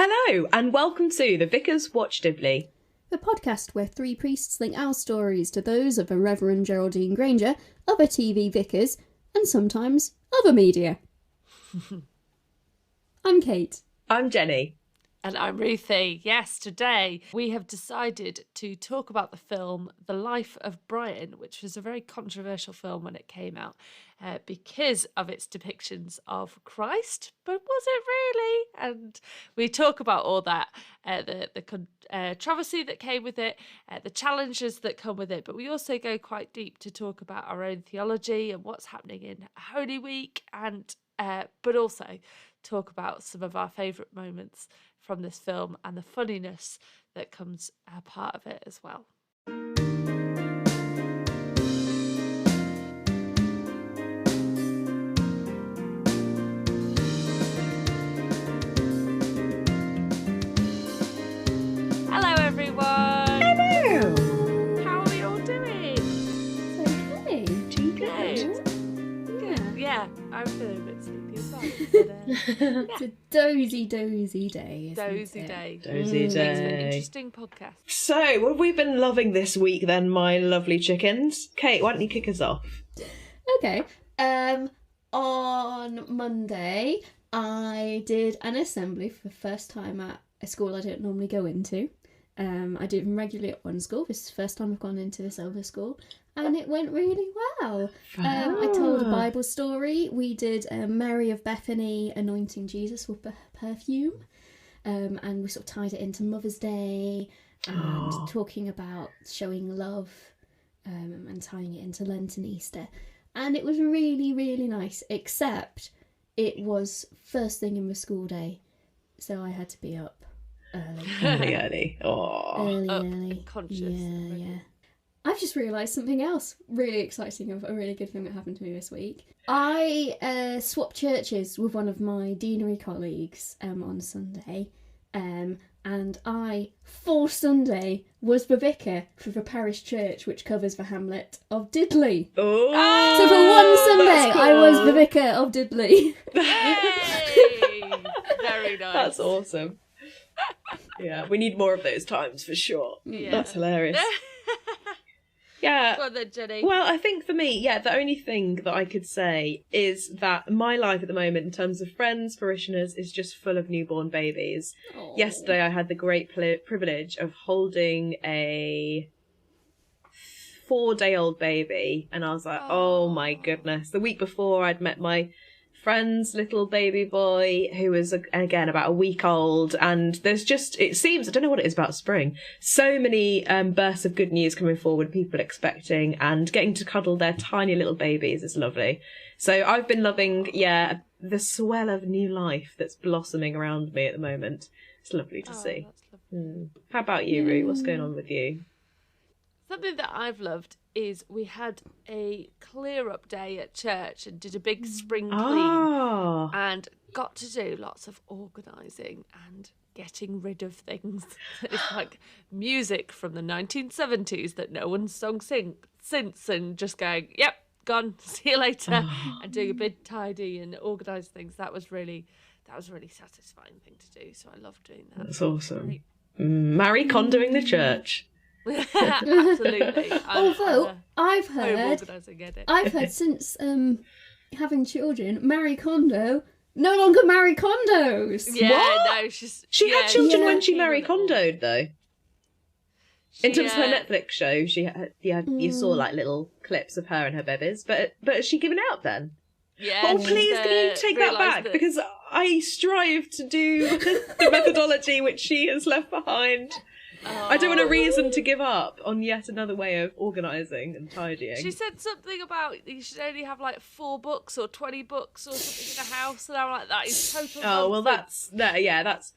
Hello, and welcome to the Vicars Watch Dibley, the podcast where three priests link our stories to those of a Reverend Geraldine Granger, other TV vicars, and sometimes other media. I'm Kate. I'm Jenny. And I'm Ruthie. Yes, today we have decided to talk about the film The Life of Brian, which was a very controversial film when it came out because of its depictions of Christ. But was it really? And we talk about all that, the controversy that came with it, the challenges that come with it. But we also go quite deep to talk about our own theology and what's happening in Holy Week, and but also talk about some of our favourite moments from this film and the funniness that comes a part of it as well. Hello everyone! Hello! How are we all doing? Okay. Good. Yeah, I'm feeling a bit sleepy as well. It's a dozy day, isn't Dozy it? day. Dozy Makes for an day. interesting podcast. So, what have we been loving this week then, my lovely chickens? Kate, why don't you kick us off? Okay. On Monday, I did an assembly for the first time at a school I don't normally go into. I do them regularly at one school. This is the first time I've gone into this other school, and it went really well. I told a Bible story. We did Mary of Bethany anointing Jesus with perfume, and we sort of tied it into Mother's Day and talking about showing love, and tying it into Lent and Easter. And it was really, really nice, except it was first thing in the school day, so I had to be up early. Early. Oh. Early. Conscious. Yeah. I've just realised something else really exciting, of a really good thing that happened to me this week. I swapped churches with one of my deanery colleagues on Sunday, and I, for Sunday, was the vicar for the parish church which covers the hamlet of Dibley. Oh, So for one Sunday, that's cool. I was the vicar of Dibley. Hey! Very nice. That's awesome. Yeah, we need more of those times for sure. Yeah. That's hilarious. Yeah. Go on then, Jenny. Well, I think for me, the only thing that I could say is that my life at the moment in terms of friends, parishioners, is just full of newborn babies. Aww. Yesterday I had the great privilege of holding a 4-day-old baby, and I was like, oh my goodness. The week before I'd met my friend's little baby boy who was again about a week old, and there's just, it seems, I don't know what it is about spring, so many bursts of good news coming forward, people expecting and getting to cuddle their tiny little babies is lovely. So I've been loving the swell of new life that's blossoming around me at the moment. It's lovely to see. That's lovely. How about you, Roo? What's going on with you? Something that I've loved is we had a clear up day at church and did a big spring clean and got to do lots of organising and getting rid of things. It's like music from the 1970s that no one's sung since, and just going, yep, gone, see you later, and doing a bit tidy and organise things. That was really satisfying thing to do. So I love doing that. That's awesome. Marie Kondoing the church. Absolutely. Although I've heard it. since having children, Marie Kondo no longer Marie Kondos. Yeah, What? no, She had children when she keen Marie on it all. Kondoed, though. In terms of her Netflix show, she had, you saw like little clips of her and her babies, but has she given out then? Yeah. Oh, please, can you take that back? Because I strive to do the methodology which she has left behind. I don't want a reason to give up on yet another way of organising and tidying. She said something about you should only have like 4 books or 20 books or something in a house, and I'm like, that is total nonsense. Oh, well, that's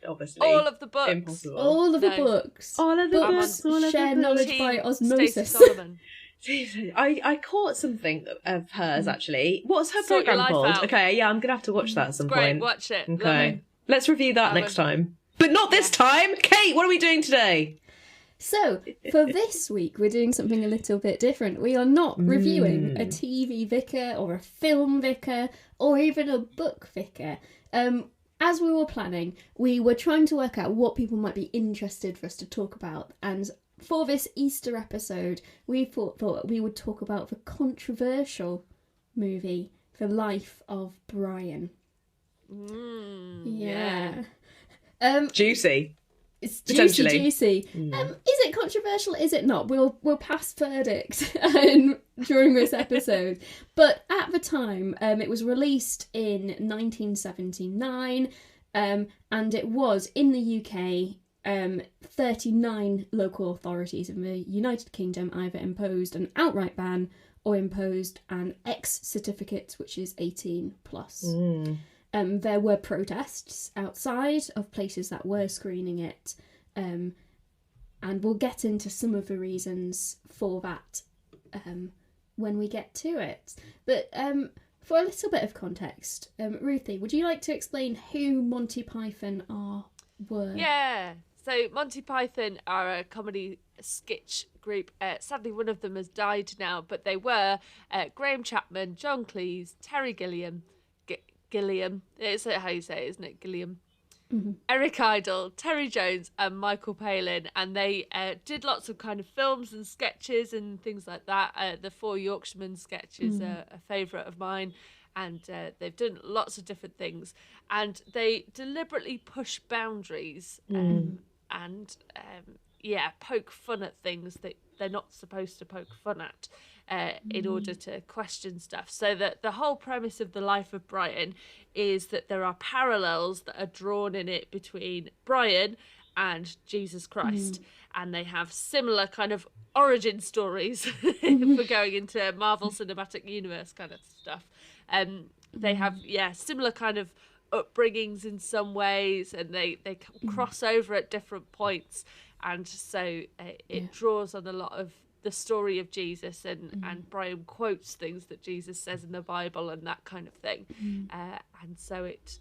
obviously all of the books. impossible. All of the books. All of the books. All of the Share books. knowledge by Team osmosis. Stacey Solomon. I caught something of hers actually. What's her Sort your programme life called? out. Okay, yeah, I'm gonna have to watch that at some Great, point. watch it. Okay, let's review that next time. But not this Yeah. time. Kate, what are we doing today? So, for this week, we're doing something a little bit different. We are not reviewing a TV vicar or a film vicar or even a book vicar. as we were planning, we were trying to work out what people might be interested for us to talk about. And for this Easter episode, we thought we would talk about the controversial movie, The Life of Brian. Yeah. Juicy. It's juicy. Is it controversial? Is it not? We'll pass verdict during this episode. But at the time, it was released in 1979, and it was in the UK. 39 local authorities in the United Kingdom either imposed an outright ban or imposed an X certificate, which is 18 plus. There were protests outside of places that were screening it, and we'll get into some of the reasons for that when we get to it. But for a little bit of context, Ruthie, would you like to explain who Monty Python were? Yeah. So Monty Python are a comedy sketch group. Sadly, one of them has died now, but they were Graham Chapman, John Cleese, Terry Gilliam. Gilliam, it's how you say it, isn't it? Gilliam. Mm-hmm. Eric Idle, Terry Jones, and Michael Palin, and they did lots of kind of films and sketches and things like that. The Four Yorkshiremen sketch is a favourite of mine, and they've done lots of different things, and they deliberately push boundaries and poke fun at things that they're not supposed to poke fun at. In order to question stuff. So that the whole premise of The Life of Brian is that there are parallels that are drawn in it between Brian and Jesus Christ. And they have similar kind of origin stories for going into Marvel Cinematic Universe kind of stuff. They have, similar kind of upbringings in some ways, and they cross over at different points. And so it draws on a lot of the story of Jesus, and Brian quotes things that Jesus says in the Bible and that kind of thing. And so it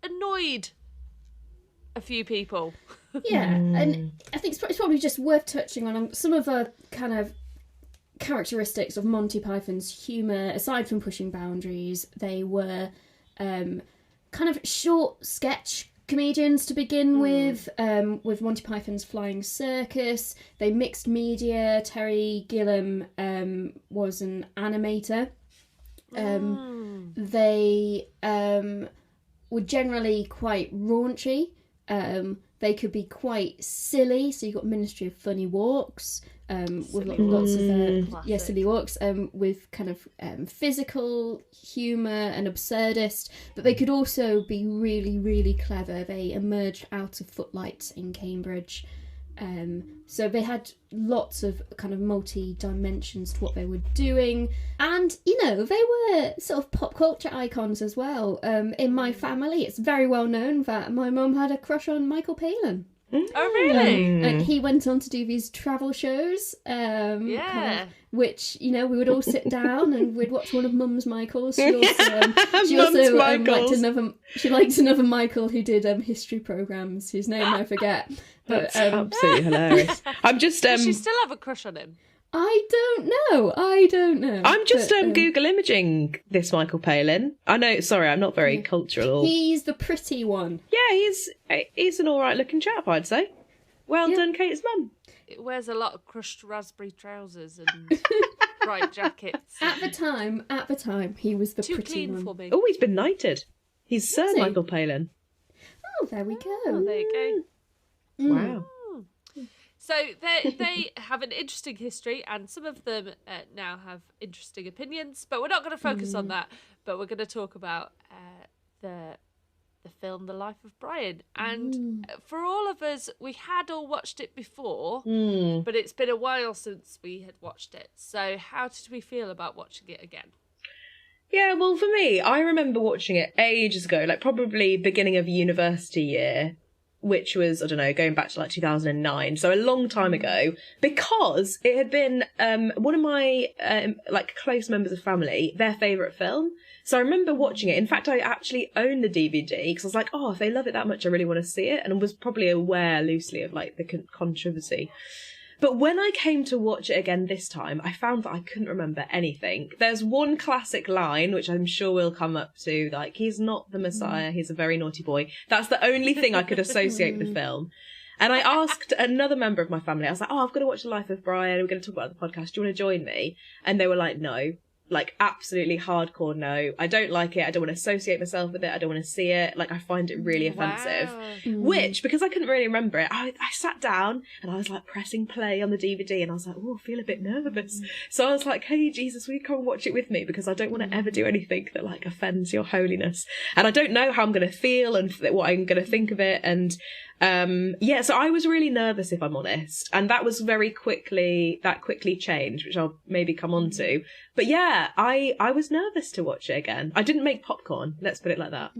annoyed a few people. And I think it's probably just worth touching on some of the kind of characteristics of Monty Python's humour. Aside from pushing boundaries, they were kind of short sketch comedians to begin with Monty Python's Flying Circus. They mixed media. Terry Gilliam was an animator. They were generally quite raunchy. They could be quite silly. So you got Ministry of Funny Walks, with lots of silly walks, with kind of physical humour and absurdist. But they could also be really, really clever. They emerged out of Footlights in Cambridge. So they had lots of kind of multi-dimensions to what they were doing. And, they were sort of pop culture icons as well. In my family, it's very well known that my mum had a crush on Michael Palin. Oh, really? And he went on to do these travel shows, which, we would all sit down and we'd watch one of Mum's Michaels. She also liked another Michael who did history programmes, whose name I forget. But, That's absolutely hilarious. I'm just... Does she still have a crush on him? I don't know. I'm just Google imaging this Michael Palin. I know, sorry, I'm not very cultural. He's the pretty one. Yeah, he's an all right looking chap, I'd say. Well done, Kate's mum. It wears a lot of crushed raspberry trousers and bright jackets. At the time, he was the too pretty clean one. for me. Oh, he's been knighted. He's Sir he? Michael Palin. Oh, there we go. Oh, there you go. Wow. So they have an interesting history, and some of them now have interesting opinions. But we're not going to focus on that. But we're going to talk about the film, The Life of Brian. And for all of us, we had all watched it before, but it's been a while since we had watched it. So how did we feel about watching it again? Yeah, well, for me, I remember watching it ages ago, like probably beginning of university year, which was, I don't know, going back to like 2009, so a long time ago, because it had been one of my close members of family, their favourite film. So I remember watching it. In fact, I actually own the DVD because I was like, oh, if they love it that much, I really want to see it, and was probably aware loosely of like the controversy. But when I came to watch it again this time, I found that I couldn't remember anything. There's one classic line, which I'm sure we'll come up to, like, he's not the Messiah, he's a very naughty boy. That's the only thing I could associate with the film. And I asked another member of my family, I was like, I've got to watch The Life of Brian, we're going to talk about the podcast, do you want to join me? And they were like, no. Like, absolutely hardcore no. I don't like it. I don't want to associate myself with it. I don't want to see it. Like, I find it really offensive. Wow. Which, because I couldn't really remember it, I sat down and I was like pressing play on the DVD and I was like, I feel a bit nervous. So I was like, hey, Jesus, will you come and watch it with me? Because I don't want to ever do anything that, like, offends your holiness. And I don't know how I'm going to feel and what I'm going to think of it. And so I was really nervous, if I'm honest. And that was quickly changed, which I'll maybe come on to. But yeah, I was nervous to watch it again. I didn't make popcorn, let's put it like that.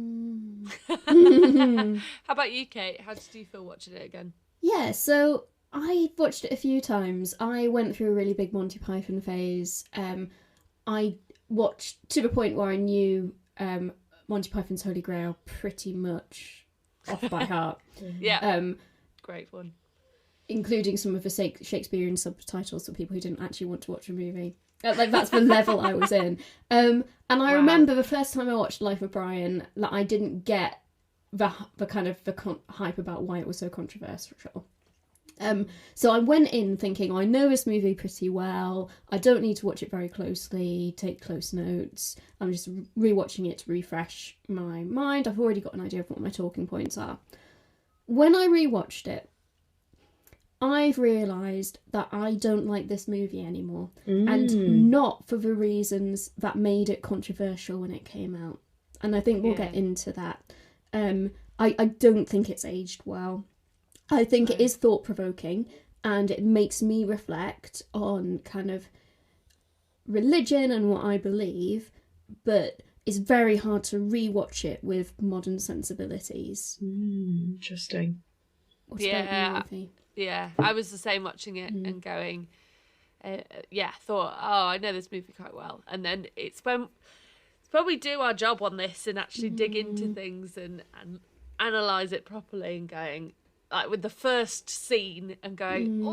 How about you, Kate? How did you feel watching it again? Yeah, so I watched it a few times. I went through a really big Monty Python phase. I watched to the point where I knew Monty Python's Holy Grail pretty much off by heart. Yeah. Great one. Including some of the Shakespearean subtitles for people who didn't actually want to watch a movie. Like, that's the level I was in. And I remember the first time I watched Life of Brian, like, I didn't get the hype about why it was so controversial. So I went in thinking, I know this movie pretty well. I don't need to watch it very closely, take close notes. I'm just rewatching it to refresh my mind. I've already got an idea of what my talking points are. When I rewatched it, I've realised that I don't like this movie anymore. And not for the reasons that made it controversial when it came out. And I think we'll get into that. I don't think it's aged well. I think it is thought-provoking and it makes me reflect on kind of religion and what I believe, but it's very hard to rewatch it with modern sensibilities. Interesting. What about you, Ivy? Yeah, I was the same watching it and going, thought, I know this movie quite well. And then it's when we do our job on this and actually dig into things and analyse it properly and going, like with the first scene and going,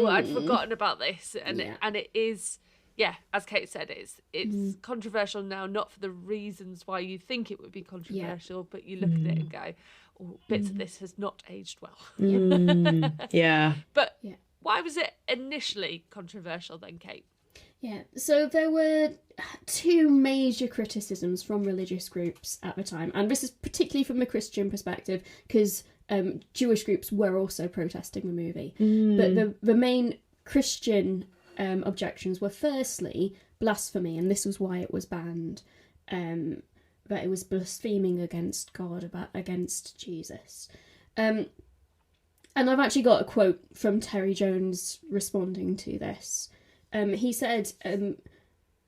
I'd forgotten about this. And it is, as Kate said, it's controversial now, not for the reasons why you think it would be controversial, but you look at it and go, bits of this has not aged well. But why was it initially controversial then, Kate? Yeah, so there were two major criticisms from religious groups at the time, and this is particularly from a Christian perspective, because Jewish groups were also protesting the movie. But the main Christian objections were firstly blasphemy, and this was why it was banned. That it was blaspheming against God, against Jesus. And I've actually got a quote from Terry Jones responding to this. He said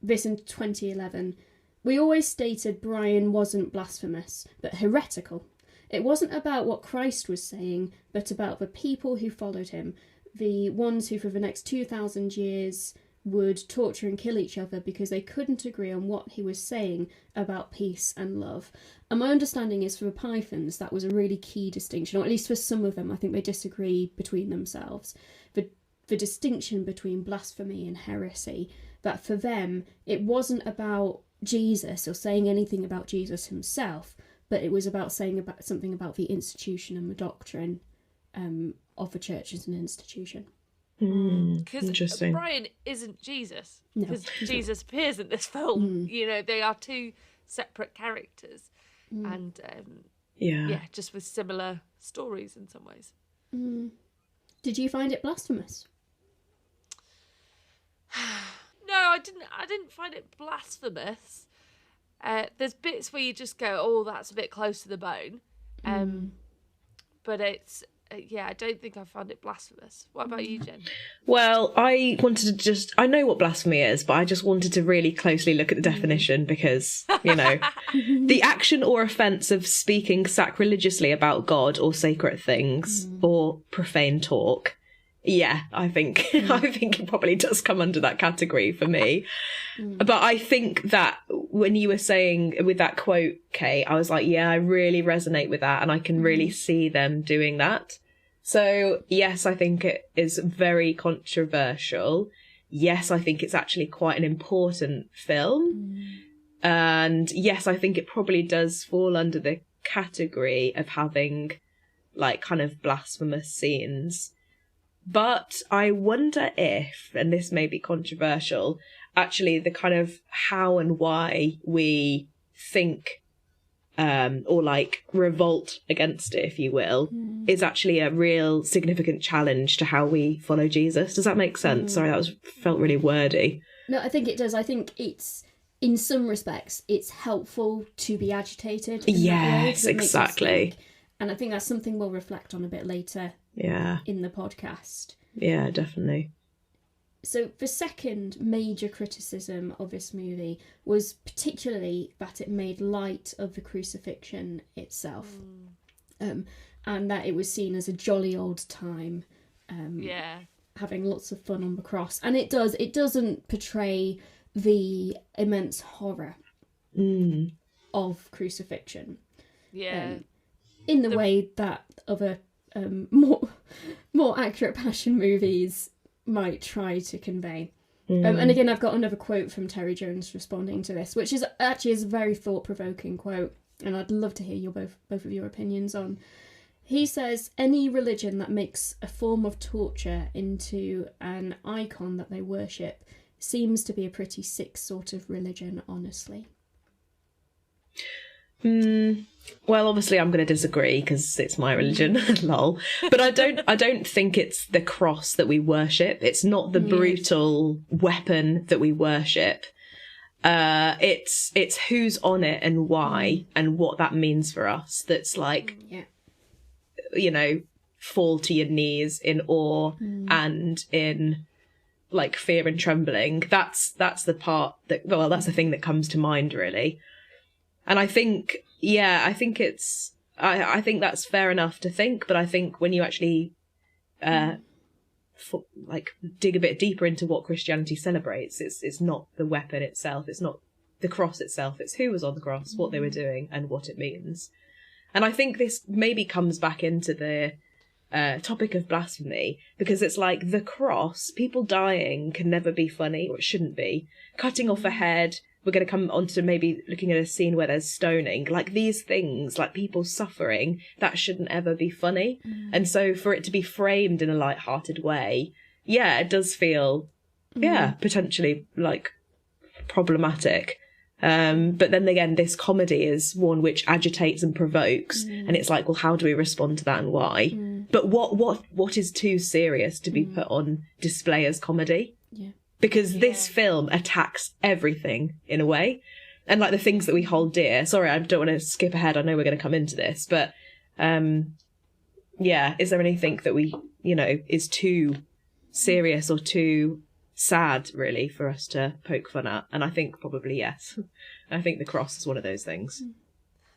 this in 2011, "We always stated Brian wasn't blasphemous, but heretical. It wasn't about what Christ was saying, but about the people who followed him, the ones who for the next 2,000 years would torture and kill each other because they couldn't agree on what he was saying about peace and love." And my understanding is for the Pythons, that was a really key distinction, or at least for some of them. I think they disagree between themselves. The distinction between blasphemy and heresy, that for them, it wasn't about Jesus or saying anything about Jesus himself, but it was about saying something about the institution and the doctrine of the church as an institution. Because Brian isn't Jesus. Because Jesus appears in this film. You know, they are two separate characters. And, just with similar stories in some ways. Did you find it blasphemous? No, I didn't find it blasphemous. There's bits where you just go, that's a bit close to the bone. But it's... I don't think I found it blasphemous. What about you, Jen? Well, I wanted to I know what blasphemy is, but I just wanted to really closely look at the definition because, the action or offence of speaking sacrilegiously about God or sacred things or profane talk. Yeah, I think it probably does come under that category for me. But I think that when you were saying with that quote, Kate, I was like, I really resonate with that and I can really see them doing that. So, yes, I think it is very controversial. Yes, I think it's actually quite an important film. And yes, I think it probably does fall under the category of having, like, kind of blasphemous scenes. But I wonder if, and this may be controversial, actually the kind of how and why we think or like revolt against it, if you will, is actually a real significant challenge to how we follow Jesus. Does that make sense? Sorry, that felt really wordy. No, I think it does. I think it's, in some respects, it's helpful to be agitated. Yes, exactly. And I think that's something we'll reflect on a bit later in the podcast. Yeah, definitely. So the second major criticism of this movie was particularly that it made light of the crucifixion itself. And that it was seen as a jolly old time. Having lots of fun on the cross. And it doesn't portray the immense horror of crucifixion. In the way that other more accurate passion movies might try to convey. And again, I've got another quote from Terry Jones responding to this, which is actually a very thought-provoking quote, and I'd love to hear both of your opinions on. He says, "Any religion that makes a form of torture into an icon that they worship seems to be a pretty sick sort of religion, honestly." Well, obviously I'm going to disagree because it's my religion, lol. But I don't think it's the cross that we worship. It's not the brutal weapon that we worship. It's who's on it and why and what that means for us. That's like, you know, fall to your knees in awe and in like fear and trembling. That's the part that, well, that's the thing that comes to mind really. And I think, I think that's fair enough to think, but I think when you actually, dig a bit deeper into what Christianity celebrates, it's not the weapon itself, it's not the cross itself, it's who was on the cross, what they were doing, and what it means. And I think this maybe comes back into the topic of blasphemy, because it's like the cross, people dying can never be funny, or it shouldn't be. Cutting off a head. We're going to come on to maybe looking at a scene where there's stoning. Like these things, like people suffering, that shouldn't ever be funny. And so for it to be framed in a light-hearted way, it does feel, potentially like problematic. But then again, this comedy is one which agitates and provokes. And it's like, well, how do we respond to that and why? But what is too serious to be put on display as comedy? Because this film attacks everything in a way. And like the things that we hold dear. Sorry, I don't want to skip ahead. I know we're going to come into this. But is there anything that we, is too serious or too sad really for us to poke fun at? And I think probably yes. I think the cross is one of those things.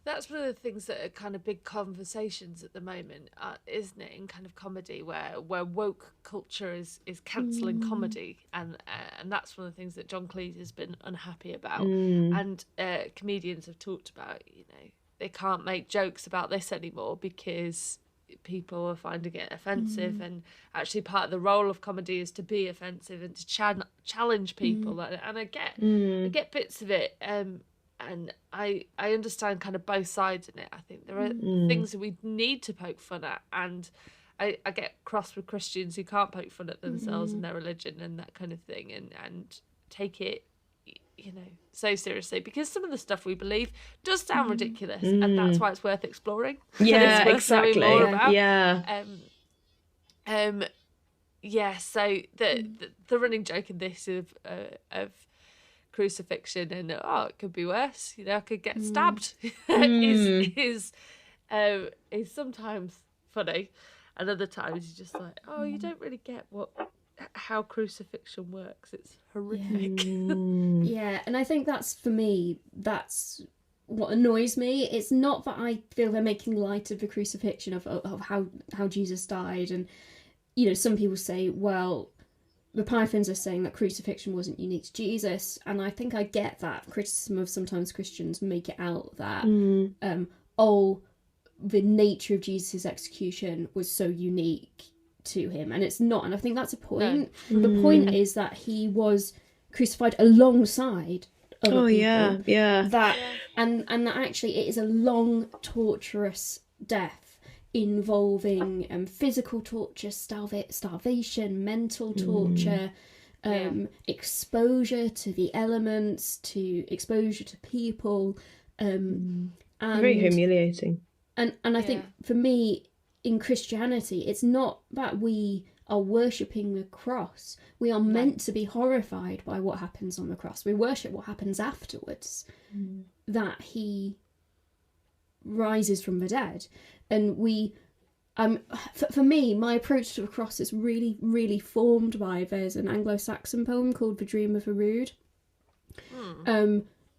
That's one of the things that are kind of big conversations at the moment, isn't it, in kind of comedy, where woke culture is cancelling comedy, and that's one of the things that John Cleese has been unhappy about, and comedians have talked about, they can't make jokes about this anymore because people are finding it offensive, and actually part of the role of comedy is to be offensive and to challenge people, and I get bits of it. And I understand kind of both sides in it. I think there are things that we need to poke fun at, and I get cross with Christians who can't poke fun at themselves and their religion and that kind of thing, and take it, so seriously, because some of the stuff we believe does sound ridiculous, and that's why it's worth exploring. Yeah, it's worth exactly. knowing more about. So the running joke in this of crucifixion and it could be worse, I could get stabbed is sometimes funny, and other times you're just like, you don't really get how crucifixion works. It's horrific. And I think that's, for me, that's what annoys me. It's not that I feel they're making light of the crucifixion of how Jesus died, and some people say, well, the Pythons are saying that crucifixion wasn't unique to Jesus, and I think I get that criticism of sometimes Christians make it out that the nature of Jesus' execution was so unique to him, and it's not. And I think that's a point. No. The point is that he was crucified alongside other people. And that actually it is a long, torturous death involving physical torture, starvation, mental torture, exposure to the elements, to exposure to people, and very humiliating. And I think for me, in Christianity, it's not that we are worshipping the cross. We are meant to be horrified by what happens on the cross. We worship what happens afterwards, that he rises from the dead. And we, for me, my approach to the cross is really, really formed by, there's an Anglo-Saxon poem called The Dream of the Rood.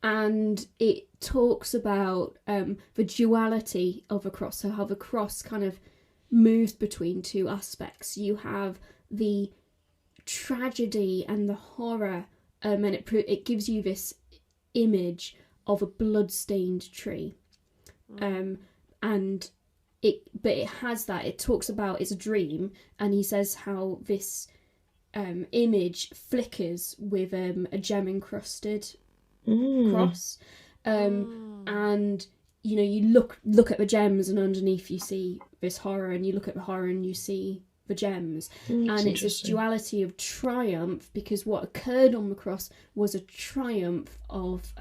And it talks about the duality of a cross, so how the cross kind of moves between two aspects. You have the tragedy and the horror, and it gives you this image of a blood-stained tree, and it has that. It talks about it's a dream, and he says how this image flickers with a gem-encrusted cross, and you know, you look at the gems, and underneath you see this horror, and you look at the horror and you see the gems, and it's this duality of triumph, because what occurred on the cross was a triumph of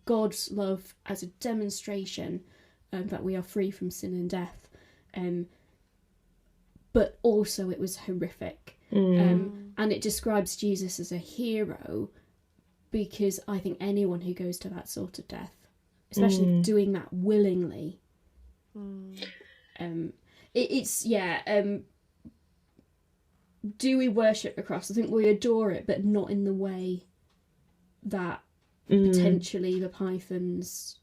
God's love as a demonstration that we are free from sin and death, but also it was horrific, and it describes Jesus as a hero, because I think anyone who goes to that sort of death, especially doing that willingly, do we worship the cross? I think we adore it, but not in the way that potentially the Pythons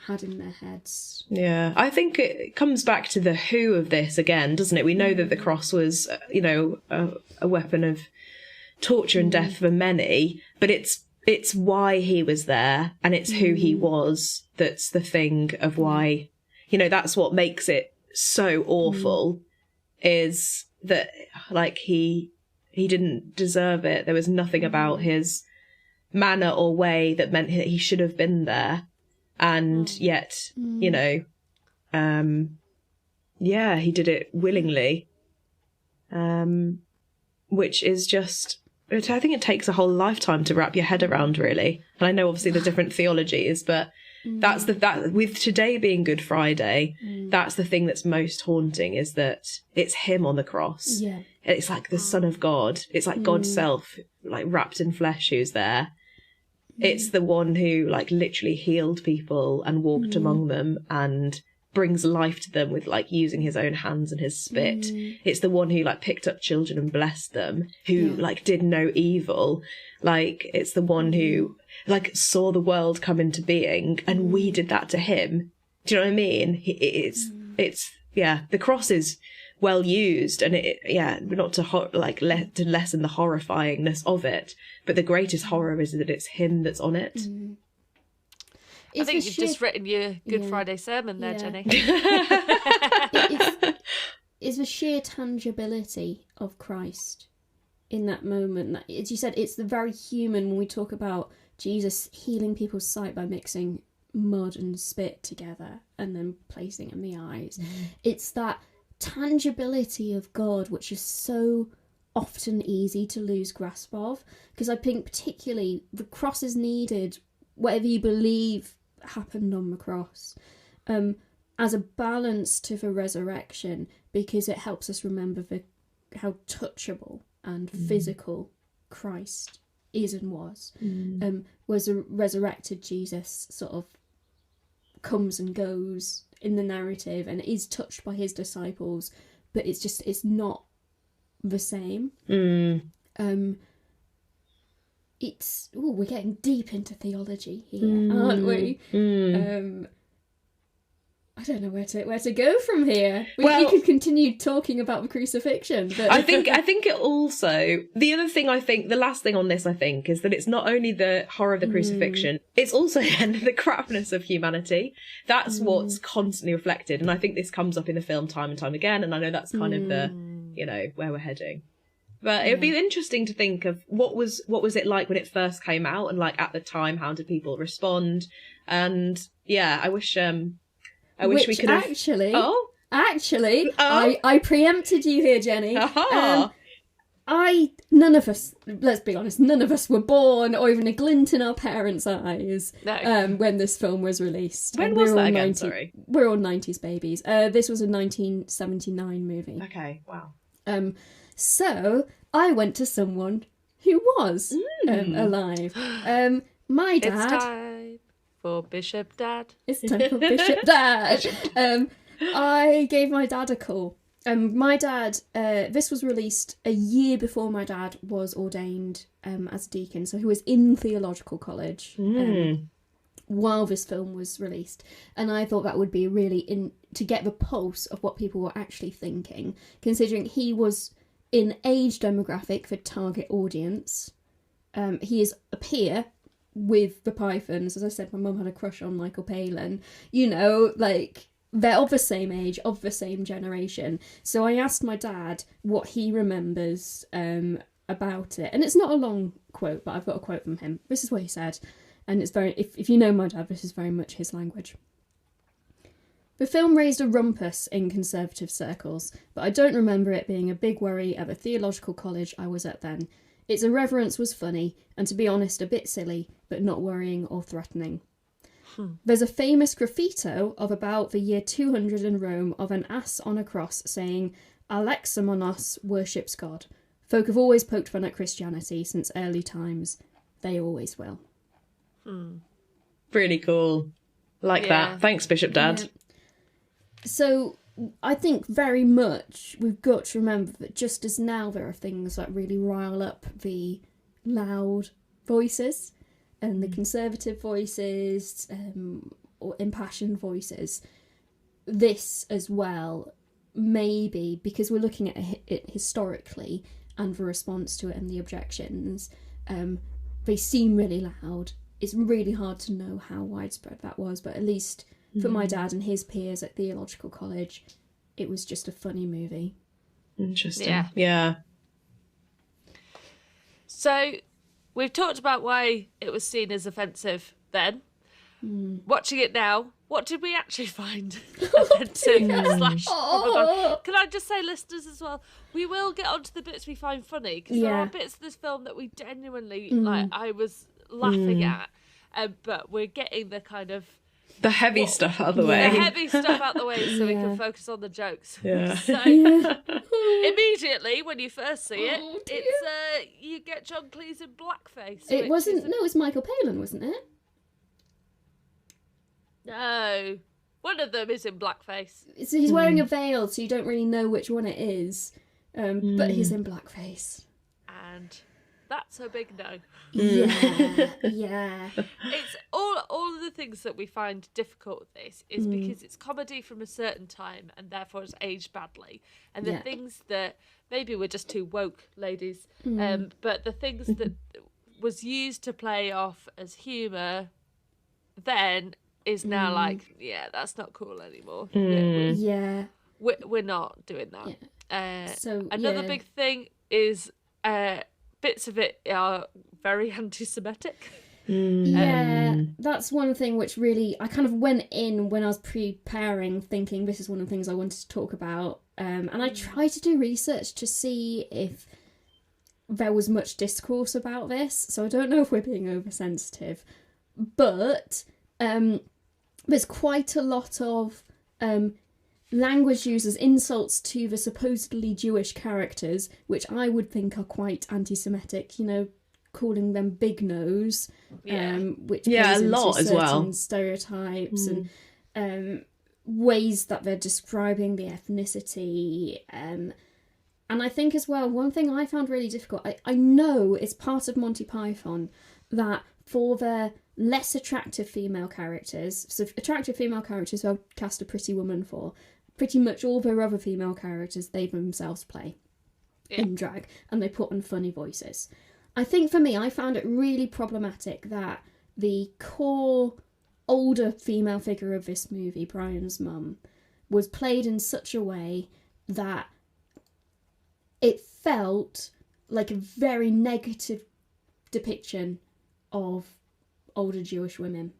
had in their heads. Yeah, I think it comes back to the who of this again, doesn't it? We know that the cross was, a weapon of torture and death for many, but it's why he was there, and it's who he was that's the thing of why, that's what makes it so awful, is that, like, he didn't deserve it. There was nothing about his manner or way that meant that he should have been there, and yet, he did it willingly, which is just, I think it takes a whole lifetime to wrap your head around, really. And I know obviously the different theologies, but that's that with today being Good Friday, that's the thing that's most haunting, is that it's him on the cross. Yeah. It's like the Son of God. It's like God's self, like wrapped in flesh, who's there. It's the one who like literally healed people and walked among them and brings life to them with like using his own hands and his spit. It's the one who like picked up children and blessed them, who like did no evil. Like, it's the one who like saw the world come into being, and we did that to him. Do you know what I mean? It's the cross is well used, and not to to lessen the horrifyingness of it, but the greatest horror is that it's him that's on it. I think you've just written your Good Friday sermon there, Jenny. It's the sheer tangibility of Christ in that moment. As you said, it's the very human. When we talk about Jesus healing people's sight by mixing mud and spit together and then placing it in the eyes, it's that tangibility of God which is so often easy to lose grasp of, because I think particularly the cross is needed, whatever you believe happened on the cross, as a balance to the resurrection, because it helps us remember how touchable and physical Christ is and was. Was a resurrected Jesus sort of comes and goes in the narrative and is touched by his disciples, but it's not the same. We're getting deep into theology here, aren't we? I don't know where to go from here. We could continue talking about the crucifixion, but I think it also, the other thing I think, the last thing on this I think, is that it's not only the horror of the crucifixion, it's also the crapness of humanity. That's what's constantly reflected, and I think this comes up in the film time and time again, and I know that's kind of the, where we're heading. But it would be interesting to think of what was it like when it first came out, and like at the time, how did people respond? And yeah, I wish we could have... Actually, I preempted you here, Jenny. None of us, let's be honest, none of us were born or even a glint in our parents' eyes when this film was released. When was that again, sorry? We're all 90s babies. This was a 1979 movie. Okay, wow. So, I went to someone who was alive. My dad... It's time for Bishop Dad. It's time for Bishop Dad. I gave my dad a call. My dad, this was released a year before my dad was ordained as a deacon, so he was in theological college while this film was released. And I thought that would be really to get the pulse of what people were actually thinking, considering he was in age demographic for target audience. He is a peer with the Pythons. As I said, my mum had a crush on Michael Palin. They're of the same age, of the same generation. So I asked my dad what he remembers about it. And it's not a long quote, but I've got a quote from him. This is what he said. And it's very, if you know my dad, this is very much his language. The film raised a rumpus in conservative circles, but I don't remember it being a big worry at the theological college I was at then. Its irreverence was funny, and to be honest, a bit silly, but not worrying or threatening. There's a famous graffito of about the year 200 in Rome of an ass on a cross saying, Alexamenos worships God. Folk have always poked fun at Christianity since early times. They always will. Really cool. Like that. Thanks, Bishop Dad. Yeah. So I think very much we've got to remember that just as now there are things that really rile up the loud voices and the conservative voices or impassioned voices, this as well, maybe because we're looking at it historically and the response to it and the objections, they seem really loud. It's really hard to know how widespread that was, but at least for my dad and his peers at theological college, it was just a funny movie. Interesting. Yeah. So we've talked about why it was seen as offensive then. Watching it now, what did we actually find offensive / probable? Can I just say, listeners, as well, we will get onto the bits we find funny, because there are bits of this film that we genuinely, I was laughing at, but we're getting the kind of the heavy stuff out of the way. The heavy stuff out the way so we can focus on the jokes. Yeah. So immediately when you first see it, it's you get John Cleese in blackface. It wasn't. No, it was Michael Palin, wasn't it? No, one of them is in blackface. So he's wearing a veil, so you don't really know which one it is. But he's in blackface, and that's a big no. Yeah. It's all of the things that we find difficult with this is because it's comedy from a certain time and therefore it's aged badly. And the things that maybe we're just too woke, ladies, but the things that was used to play off as humour then is now like, that's not cool anymore. We're not doing that. So another big thing is bits of it are very anti-Semitic. That's one thing which really I kind of went in when I was preparing thinking this is one of the things I wanted to talk about, and I tried to do research to see if there was much discourse about this, so I don't know if we're being oversensitive, but there's quite a lot of language uses insults to the supposedly Jewish characters, which I would think are quite anti-Semitic, calling them big nose, which plays a lot into as well. certain stereotypes and ways that they're describing the ethnicity. And I think as well, one thing I found really difficult, I know it's part of Monty Python that for their less attractive female characters. So attractive female characters who I'll cast a pretty woman for. Pretty much all their other female characters they themselves play in drag, and they put on funny voices. I think for me, I found it really problematic that the core older female figure of this movie, Brian's mum, was played in such a way that it felt like a very negative depiction of older Jewish women.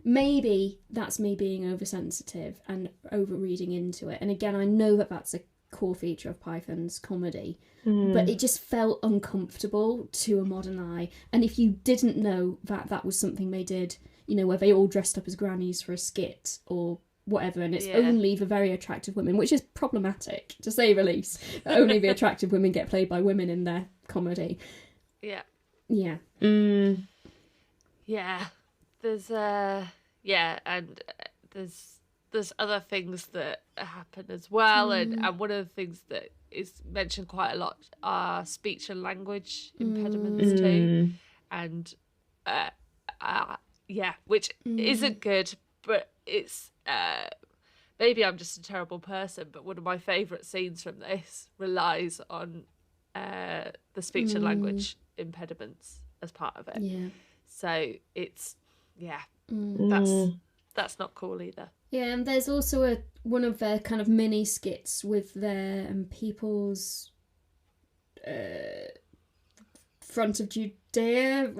Maybe that's me being oversensitive and overreading into it. And again, I know that that's a core feature of Python's comedy, but it just felt uncomfortable to a modern eye. And if you didn't know that that was something they did, you know, where they all dressed up as grannies for a skit or whatever, and it's only the very attractive women, which is problematic, to say the least. Only the attractive women get played by women in their comedy. Yeah. Yeah. Yeah. There's and there's other things that happen as well, and one of the things that is mentioned quite a lot are speech and language impediments too, and which isn't good, but it's maybe I'm just a terrible person, but one of my favourite scenes from this relies on the speech and language impediments as part of it. Yeah. So it's that's not cool either. Yeah, and there's also one of their kind of mini skits with their people's front of Judea,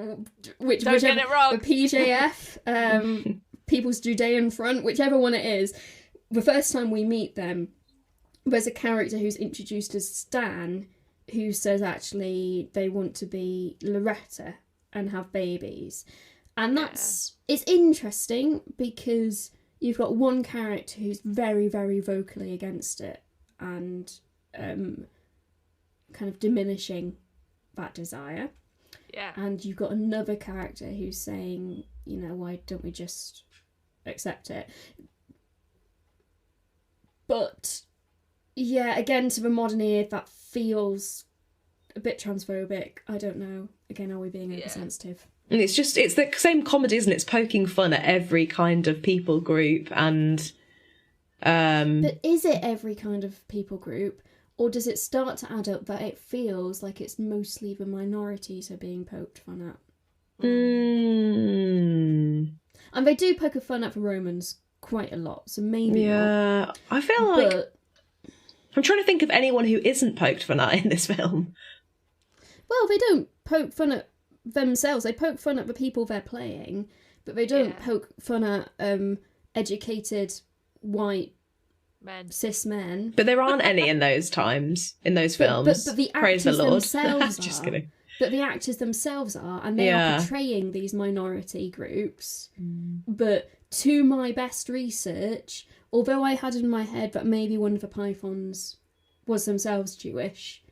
which Don't get it wrong. The PJF, People's Judean Front, whichever one it is. The first time we meet them, there's a character who's introduced as Stan, who says actually they want to be Loretta and have babies. And it's interesting because you've got one character who's very, very vocally against it and kind of diminishing that desire. Yeah. And you've got another character who's saying, you know, why don't we just accept it? But, yeah, again, to the modern ear, that feels a bit transphobic. I don't know. Again, are we being oversensitive? And it's the same comedy, isn't it? It's poking fun at every kind of people group and... But is it every kind of people group? Or does it start to add up that it feels like it's mostly the minorities are being poked fun at? And they do poke fun at the Romans quite a lot, so maybe not. I feel like... I'm trying to think of anyone who isn't poked fun at in this film. Well, they don't poke fun at themselves. They poke fun at the people they're playing, but they don't poke fun at educated white cis men. But there aren't any in those times, in those films. But the Praise actors the Lord. themselves Just are. kidding. But the actors themselves are, and they are portraying these minority groups. But to my best research, although I had in my head that maybe one of the Pythons was themselves Jewish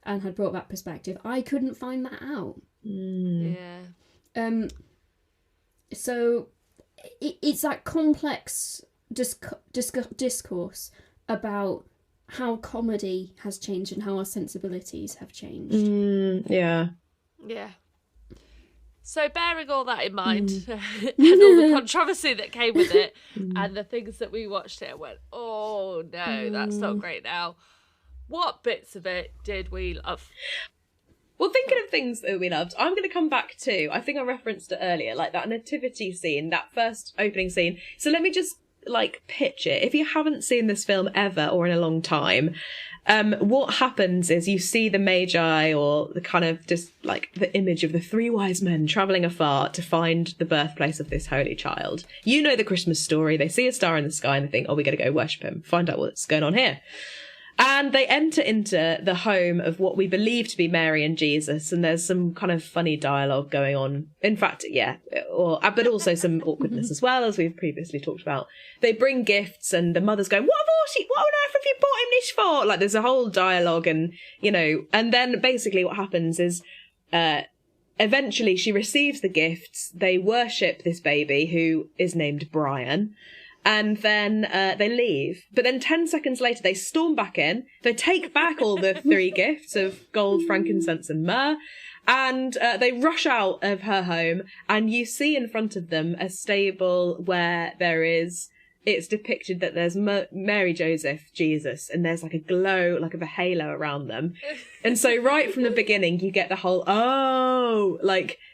and had brought that perspective, I couldn't find that out. So it's that complex discourse about how comedy has changed and how our sensibilities have changed. Yeah. So bearing all that in mind and all the controversy that came with it and the things that we watched it and went, oh no, that's not great now. What bits of it did we love? Well, thinking of things that we loved, I'm going to come back to, I think I referenced it earlier, like that nativity scene, that first opening scene. So let me just pitch it. If you haven't seen this film ever or in a long time, what happens is you see the Magi, or the kind of just like the image of the three wise men travelling afar to find the birthplace of this holy child. You know the Christmas story. They see a star in the sky and they think, oh, we got to go worship him, find out what's going on here. And they enter into the home of what we believe to be Mary and Jesus, and there's some kind of funny dialogue going on. In fact, but also some awkwardness as well, as we've previously talked about. They bring gifts, and the mother's going, what on earth have you bought him this for? Like, there's a whole dialogue, and, you know, and then basically what happens is, eventually she receives the gifts, they worship this baby, who is named Brian, and then they leave. But then 10 seconds later, they storm back in. They take back all the three gifts of gold, frankincense and myrrh. And they rush out of her home, and you see in front of them a stable where it's depicted that there's Mary, Joseph, Jesus, and there's like a glow, like of a halo around them. And so right from the beginning, you get the whole,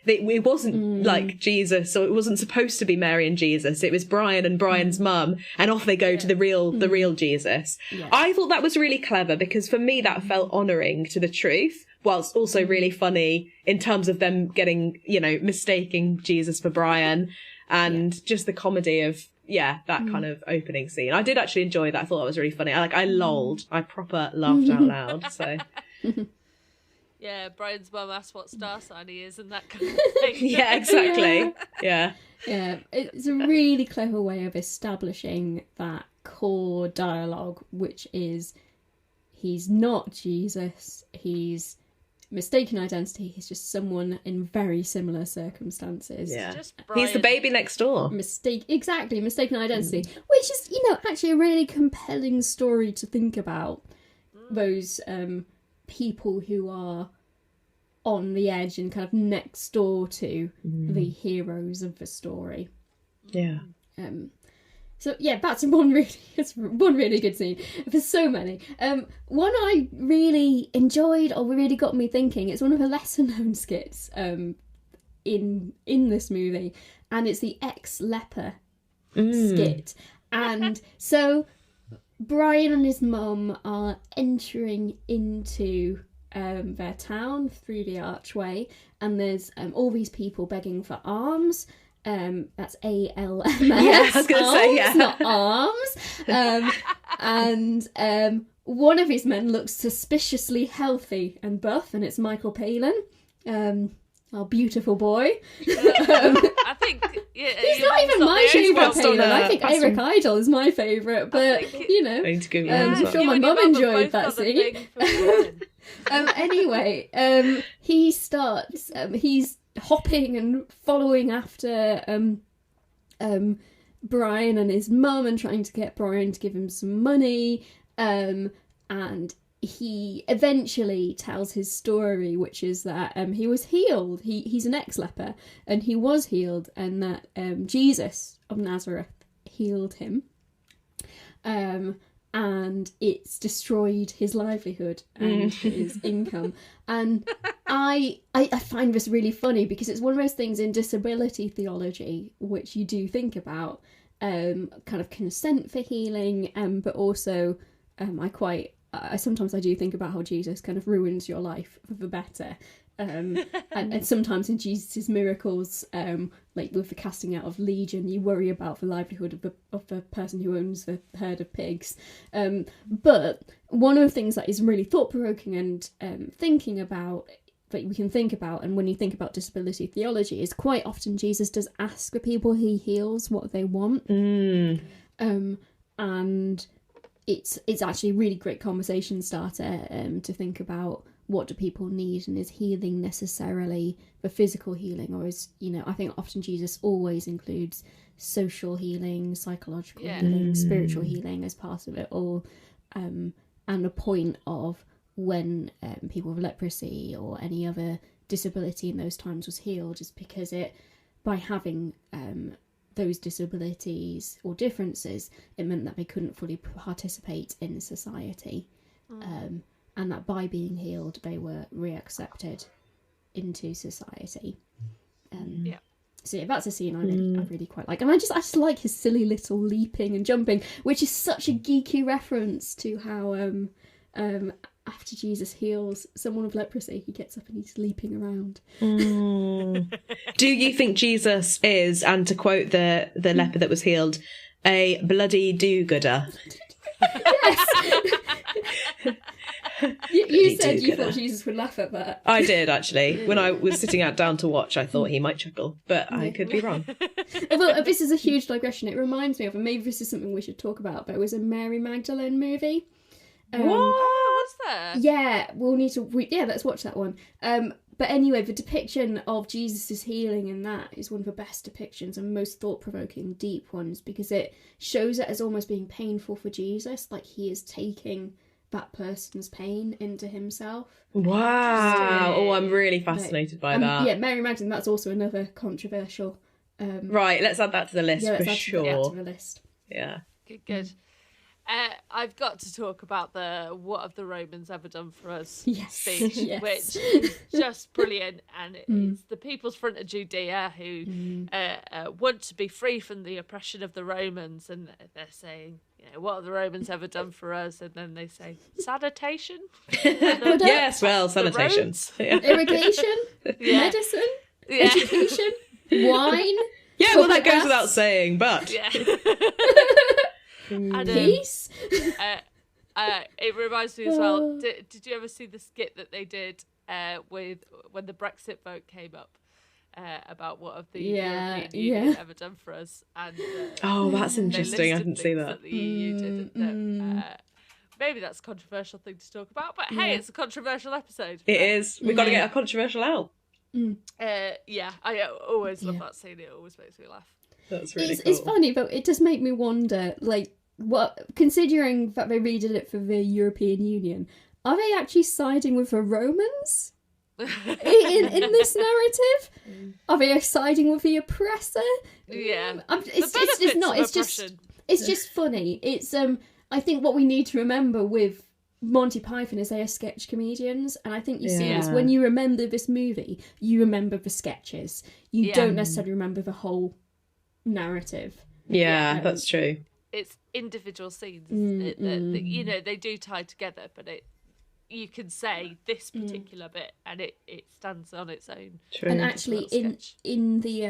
it wasn't like Jesus, so it wasn't supposed to be Mary and Jesus. It was Brian and Brian's mum, and off they go to the real Jesus. Yeah. I thought that was really clever, because for me that felt honouring to the truth, whilst also really funny in terms of them getting, mistaking Jesus for Brian, and just the comedy of, that kind of opening scene. I did actually enjoy that. I thought that was really funny. I lolled. I proper laughed out loud. So, yeah, Brian's mum asked what star sign he is and that kind of thing. Yeah, exactly. Yeah. Yeah, it's a really clever way of establishing that core dialogue, which is he's not Jesus. He's mistaken identity. He's just someone in very similar circumstances. Yeah, he's the baby next door. Mistaken identity, which is actually a really compelling story to think about. Those people who are on the edge and kind of next door to the heroes of the story. Yeah. So yeah, that's one really good scene. There's so many. One I really enjoyed, or really got me thinking. It's one of the lesser known skits in this movie, and it's the ex-leper skit. And so Brian and his mum are entering into their town through the archway, and there's all these people begging for alms. That's ALMS. Yeah, I was going to say, yeah. Not arms. And one of his men looks suspiciously healthy and buff, and it's Michael Palin. Our beautiful boy. I think he's not even my favourite Palin. I think Eric Idle is my favourite, but I'm sure my mum enjoyed that scene. Anyway, he starts. He's hopping and following after Brian and his mum, and trying to get Brian to give him some money, and he eventually tells his story, which is that he was healed. He's an ex-leper, and he was healed, and that Jesus of Nazareth healed him, and it's destroyed his livelihood and his income. And I find this really funny, because it's one of those things in disability theology which you do think about, kind of consent for healing, but also sometimes I do think about how Jesus kind of ruins your life for the better. And sometimes in Jesus' miracles, like with the casting out of Legion, you worry about the livelihood of the person who owns the herd of pigs. But one of the things that is really thought-provoking and thinking about, that we can think about, and when you think about disability theology, is quite often Jesus does ask the people he heals what they want. And it's actually a really great conversation starter to think about, what do people need, and is healing necessarily for physical healing, or is, I think often Jesus always includes social healing, psychological healing, spiritual healing as part of it all, and the point of when people with leprosy or any other disability in those times was healed is because by having those disabilities or differences, it meant that they couldn't fully participate in society. And that by being healed, they were reaccepted into society. So yeah, that's a scene I really quite like. And I just like his silly little leaping and jumping, which is such a geeky reference to how after Jesus heals someone with leprosy, he gets up and he's leaping around. Do you think Jesus is, and to quote the leper that was healed, a bloody do-gooder? Yes! You said you thought Jesus would laugh at that. I did, actually. When I was sitting out down to watch, I thought he might chuckle, but I could be wrong. Well, this is a huge digression. It reminds me of, and maybe this is something we should talk about, but it was a Mary Magdalene movie. What? What's that? Yeah, we'll need to... let's watch that one. But anyway, the depiction of Jesus' healing in that is one of the best depictions and most thought-provoking, deep ones, because it shows it as almost being painful for Jesus, like he is taking that person's pain into himself. Wow. Oh, I'm really fascinated by that. Yeah, Mary Magdalene, that's also another controversial. Right, let's add that to the list for sure. To the list. Yeah. Good. I've got to talk about the "What have the Romans ever done for us?" speech, which is just brilliant, and it's the People's Front of Judea who want to be free from the oppression of the Romans, and they're saying, "What have the Romans ever done for us?" And then they say, "Sanitation." Yes, well, sanitation, irrigation, medicine, education, wine. Yeah, well, that goes without saying, but. Yeah. And, peace. It reminds me as well. Did you ever see the skit that they did with when the Brexit vote came up about what have the European Union ever done for us? And that's interesting. I didn't see that. The EU did. Maybe that's a controversial thing to talk about, but hey, it's a controversial episode. It is. We've got to get a controversial out. I always love that scene. It always makes me laugh. That's really cool. It's funny, but it does make me wonder, considering that they redid it for the European Union, are they actually siding with the Romans in this narrative? Are they siding with the oppressor? Yeah, it's not. It's just funny. It's I think what we need to remember with Monty Python is they are sketch comedians, and I think you see this when you remember this movie, you remember the sketches. You don't necessarily remember the whole narrative. That's true. It's individual scenes that they do tie together, but you can say this particular bit and it stands on its own. True. And actually in the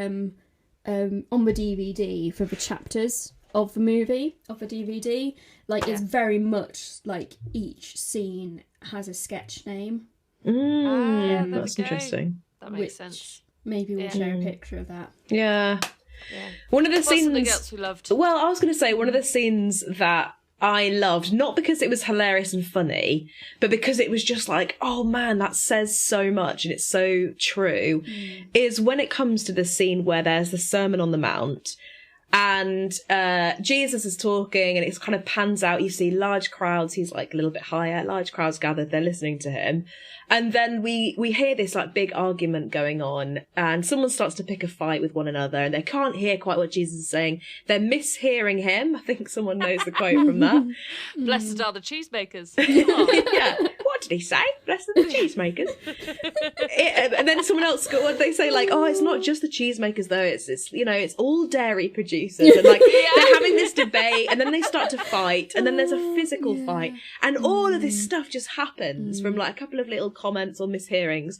on the DVD for the chapters of the movie, of the DVD, it's very much like each scene has a sketch name. That's interesting. That makes sense. Maybe we'll share a picture of that. Yeah. One of the scenes. Something else we loved. Well, I was going to say one of the scenes that I loved, not because it was hilarious and funny, but because it was just like, oh man, that says so much and it's so true, is when it comes to the scene where there's the Sermon on the Mount. And Jesus is talking and it kind of pans out. You see large crowds. He's like a little bit higher. Large crowds gathered. They're listening to him. And then we hear this big argument going on, and someone starts to pick a fight with one another, and they can't hear quite what Jesus is saying. They're mishearing him. I think someone knows the quote from that. Blessed are the cheesemakers. Yeah. What did he say? Blessed are the cheesemakers. And then someone else, they say it's not just the cheesemakers though. It's all dairy producers, and they're having this debate, and then they start to fight, and then there's a physical fight, and all of this stuff just happens from a couple of little comments or mishearings.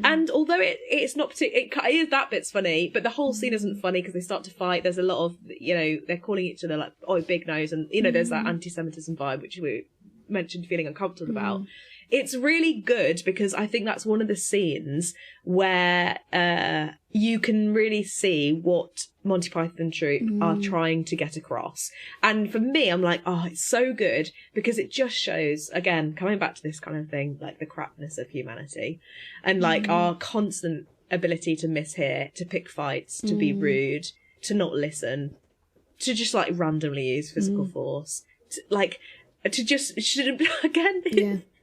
And although it's not particularly, it is that bit's funny, but the whole scene isn't funny because they start to fight. There's a lot of they're calling each other big nose, and there's that anti-Semitism vibe which we mentioned feeling uncomfortable about. It's really good because I think that's one of the scenes where you can really see what Monty Python troupe are trying to get across. And for me, I'm like, oh, it's so good because it just shows, again, coming back to this kind of thing, the crapness of humanity and our constant ability to mishear, to pick fights, to be rude, to not listen, to just randomly use physical force,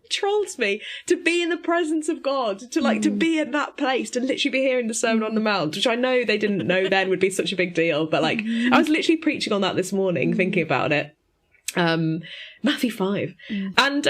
trolls me to be in the presence of God, to be in that place, to literally be hearing the Sermon on the Mount, which I know they didn't know then would be such a big deal, but I was literally preaching on that this morning, thinking about it. Matthew 5, and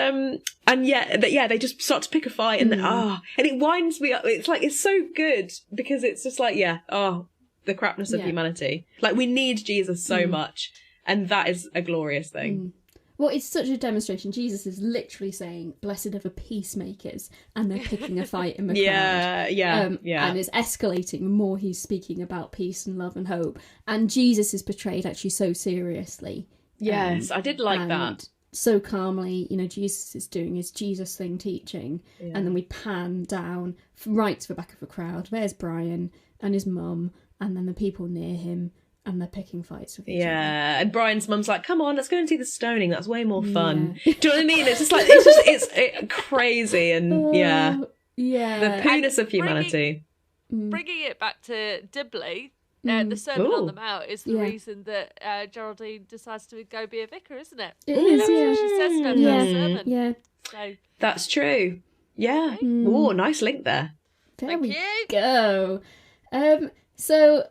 they just start to pick a fight, and and it winds me up. It's so good because it's just the crapness of humanity. We need Jesus so much, and that is a glorious thing. Well, it's such a demonstration. Jesus is literally saying, blessed are the peacemakers, and they're picking a fight in the crowd. And it's escalating the more he's speaking about peace and love and hope. And Jesus is portrayed actually so seriously. Yes, I did like that. So calmly, Jesus is doing his Jesus thing teaching. Yeah. And then we pan down right to the back of the crowd. There's Brian and his mum, and then the people near him. And they're picking fights with each other. Yeah, and Brian's mum's like, "Come on, let's go and see the stoning. That's way more fun." Do you know what I mean? It's just it's crazy, and the pooness of humanity. Bringing it back to Dibley, the Sermon on the Ooh. Mount is the Yeah. reason that Geraldine decides to go be a vicar, isn't it? It is, That's yeah. what she says in her Yeah. first sermon. Yeah. So, That's true. Yeah. Okay. Oh, nice link there. There thank we you. go. So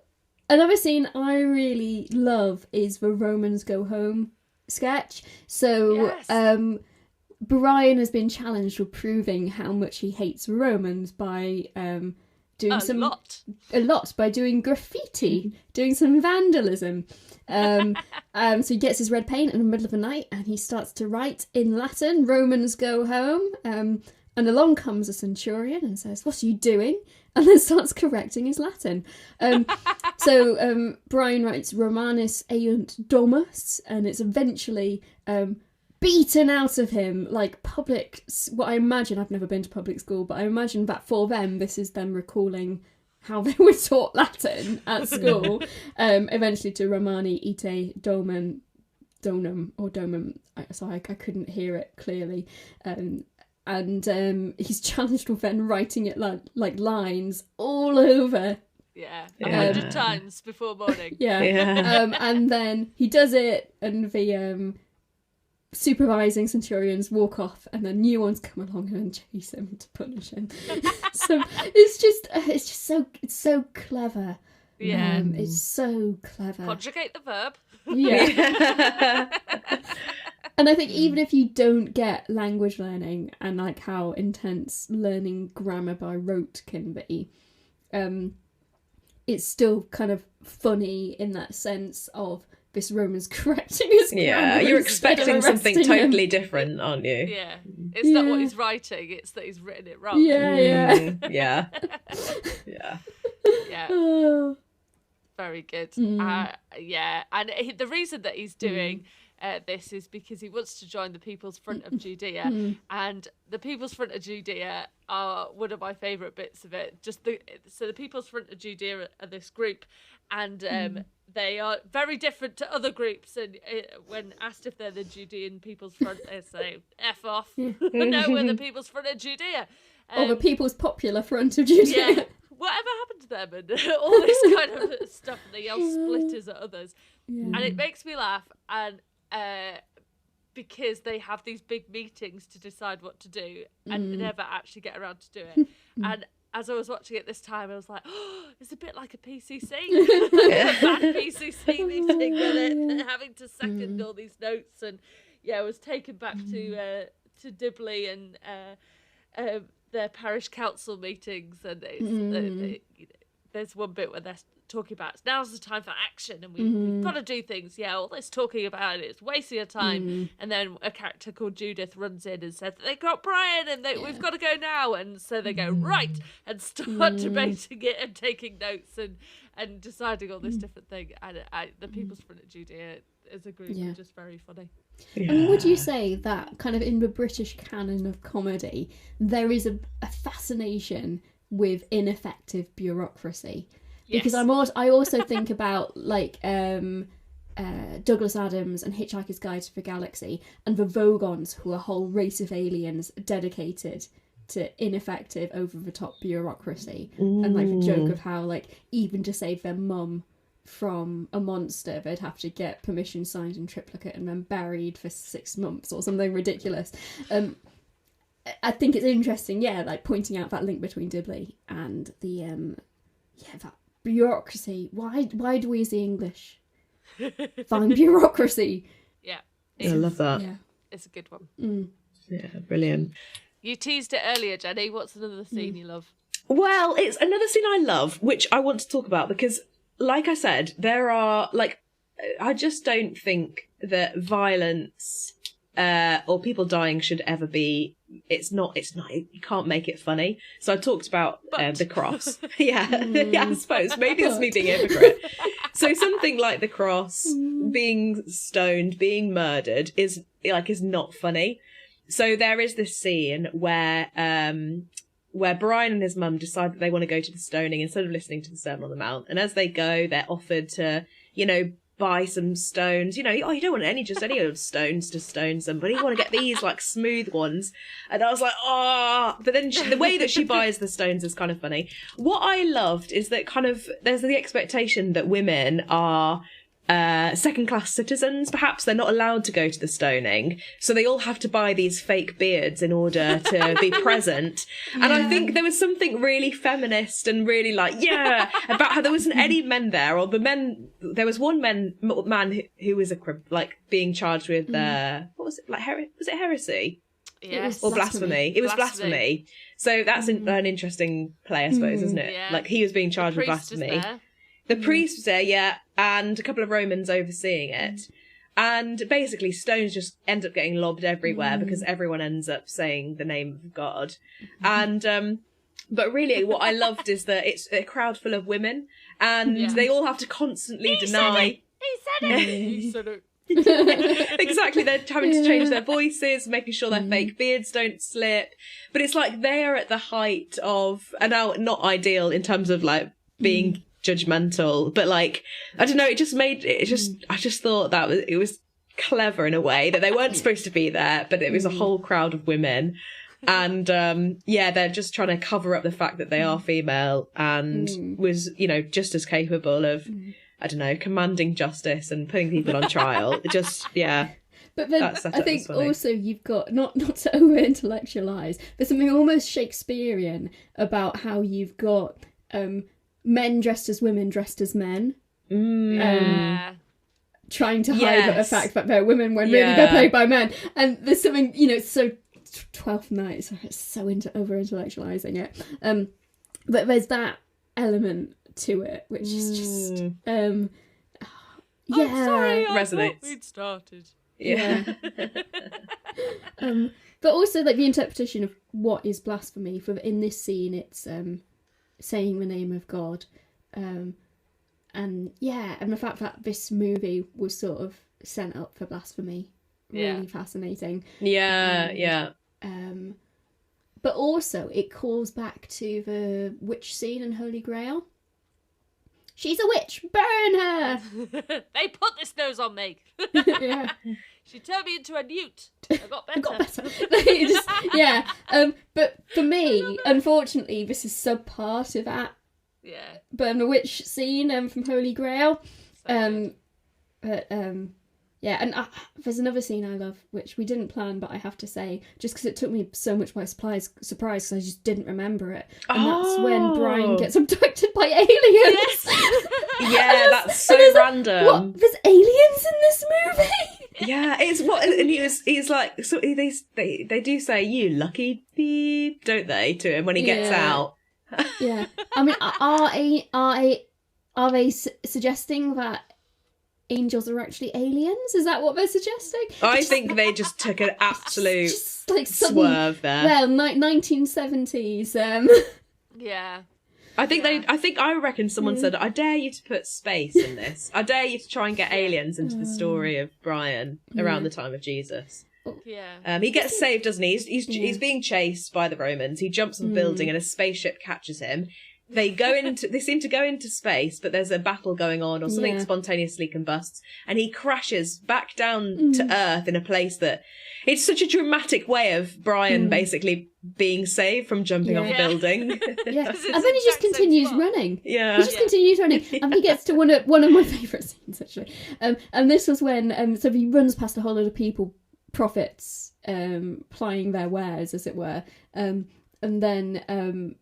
another scene I really love is the Romans Go Home sketch. So Yes. Brian has been challenged with proving how much he hates Romans by doing A lot. by doing graffiti, doing some vandalism. So he gets his red paint in the middle of the night and he starts to write in Latin, Romans go home. And along comes a centurion and says, "What are you doing?" And then starts correcting his Latin. So Brian writes Romanus eunt domus, and it's eventually beaten out of him, like public. What I imagine, I've never been to public school, but I imagine that for them, this is them recalling how they were taught Latin at school. Eventually to Romani ite donum or domum. I couldn't hear it clearly. And he's challenged with then writing it like lines all over. Yeah, Yeah. 100 times before morning. Yeah. Yeah. And then he does it, and the supervising centurions walk off, and then new ones come along and chase him to punish him. So it's so clever. Yeah. It's so clever. Conjugate the verb. Yeah. And I think even if you don't get language learning and like how intense learning grammar by rote can be, it's still kind of funny in that sense of this Roman's correcting his grammar. Yeah, you're instead of expecting something arresting him. totally different, aren't you? Yeah. It's not what Yeah. he's writing, it's that he's written it wrong. Yeah, yeah. Yeah. Yeah. Yeah. Oh. Very good. Mm. Yeah, and the reason that he's doing this is because he wants to join the People's Front of Judea, and the People's Front of Judea are one of my favourite bits of it. So the People's Front of Judea are this group, and they are very different to other groups. And when asked if they're the Judean People's Front, they say "F off." No, we're the People's Front of Judea. Or the People's Popular Front of Judea. Yeah. Whatever happened to them and all this kind of stuff, and they yell splitters at others. Yeah. And it makes me laugh, and because they have these big meetings to decide what to do and never actually get around to do it. And as I was watching it this time, I was like, oh, it's a bit like a PCC. A bad PCC meeting where they're having to second all these notes. And yeah, I was taken back to Dibley and their parish council meetings, and there's one bit where they're talking about now's the time for action, and we've got to do things. Yeah, all this talking about it's wasting your time. And then a character called Judith runs in and says they got Brian, and we've got to go now. And so they go right and start debating it and taking notes and deciding all this different thing. And the People's Front of Judea as a group are just very funny. Yeah. And would you say that kind of in the British canon of comedy, there is a fascination with ineffective bureaucracy? Because Yes. I also think about like Douglas Adams and Hitchhiker's Guide to the Galaxy and the Vogons, who are a whole race of aliens dedicated to ineffective, over-the-top bureaucracy. And like the joke of how like even to save their mum from a monster, they'd have to get permission signed in triplicate and then buried for 6 months or something ridiculous. I think it's interesting, like pointing out that link between Dibley and the that bureaucracy. Why do we as the English find bureaucracy? Yeah. I love that. Yeah. It's a good one. Yeah, brilliant. You teased it earlier, Jenny. What's another scene you love? Well, it's another scene I love, which I want to talk about because, like I said, there are, like, I just don't think that violence or people dying should ever be, it's not, you can't make it funny. So I talked about the cross. Yeah, I suppose. Maybe it's me being a hypocrite. So something like the cross, being stoned, being murdered is not funny. So there is this scene where Brian and his mum decide that they want to go to the stoning instead of listening to the Sermon on the Mount. And as they go, they're offered to, buy some stones. You know, oh, you don't want just any old stones to stone somebody. You want to get these like smooth ones. And I was like, oh, but then the way that she buys the stones is kind of funny. What I loved is that kind of there's the expectation that women are second-class citizens, perhaps. They're not allowed to go to the stoning, so they all have to buy these fake beards in order to be present. And I think there was something really feminist and really like, about how there wasn't any men there, or the men, there was one man who was being charged with what was it, like was it heresy? Yes. Or blasphemy. It was blasphemy. So that's an interesting play, I suppose, isn't it? Yeah. Like, he was being charged with blasphemy. The priest was there, and a couple of Romans overseeing it. And basically, stones just end up getting lobbed everywhere because everyone ends up saying the name of God. And, but really, what I loved is that it's a crowd full of women, and they all have to constantly deny. He said it. Exactly, they're having to change their voices, making sure their fake beards don't slip. But it's like they are at the height of, and now not ideal in terms of like being judgmental, but like, I don't know, I just thought that it was clever in a way that they weren't supposed to be there, but it was a whole crowd of women. And they're just trying to cover up the fact that they are female, and was, you know, just as capable of, I don't know, commanding justice and putting people on trial. Just, But then I think also you've got, not to over-intellectualise, but something almost Shakespearean about how you've got men dressed as women dressed as men. Trying to hide the fact that they're women when really they're played by men. And there's something, you know, so 12th Night, so it's so into over-intellectualising it. But there's that element to it, which is just... sorry, I thought we'd started. But also like the interpretation of what is blasphemy. For in this scene, it's saying the name of God, and the fact that this movie was sort of sent up for blasphemy, really fascinating. But also it calls back to the witch scene in Holy Grail. She's a witch, burn her! They put this nose on me. She turned me into a newt. I got better. But for me, unfortunately, this is sub-part of that. Yeah. Burn the witch scene from Holy Grail. There's another scene I love, which we didn't plan, but I have to say, just because it took me so much by surprise, because I just didn't remember it. And that's when Brian gets abducted by aliens. Yes. That's so random. What? There's aliens in this movie? It's what, and he's like, so they do say, "You lucky beep," don't they, to him when he gets out? I mean, are they suggesting that angels are actually aliens? Is that what they're suggesting? I think they just took an absolute swerve there. Well, 1970s. I reckon someone said, "I dare you to put space in this. I dare you to try and get aliens into the story of Brian around the time of Jesus." He gets saved, doesn't he? He's being chased by the Romans. He jumps off a building and a spaceship catches him. They seem to go into space, but there's a battle going on, or something spontaneously combusts, and he crashes back down to Earth in a place that, it's such a dramatic way of Brian basically being saved from jumping off a building. And then he just continues running. He just continues running, and he gets to one of my favourite scenes actually. And this was when so he runs past a whole lot of people, prophets, plying their wares, as it were, and then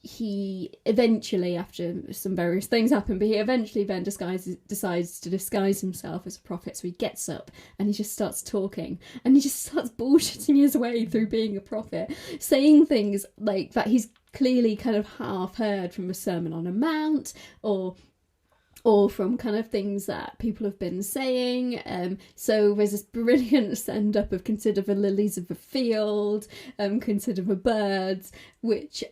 he eventually, after some various things happen, but he eventually then decides to disguise himself as a prophet. So he gets up and he just starts talking, and he just starts bullshitting his way through being a prophet, saying things like that he's clearly kind of half heard from a Sermon on a Mount, or from kind of things that people have been saying. So there's this brilliant send-up of consider the lilies of the field, consider the birds, which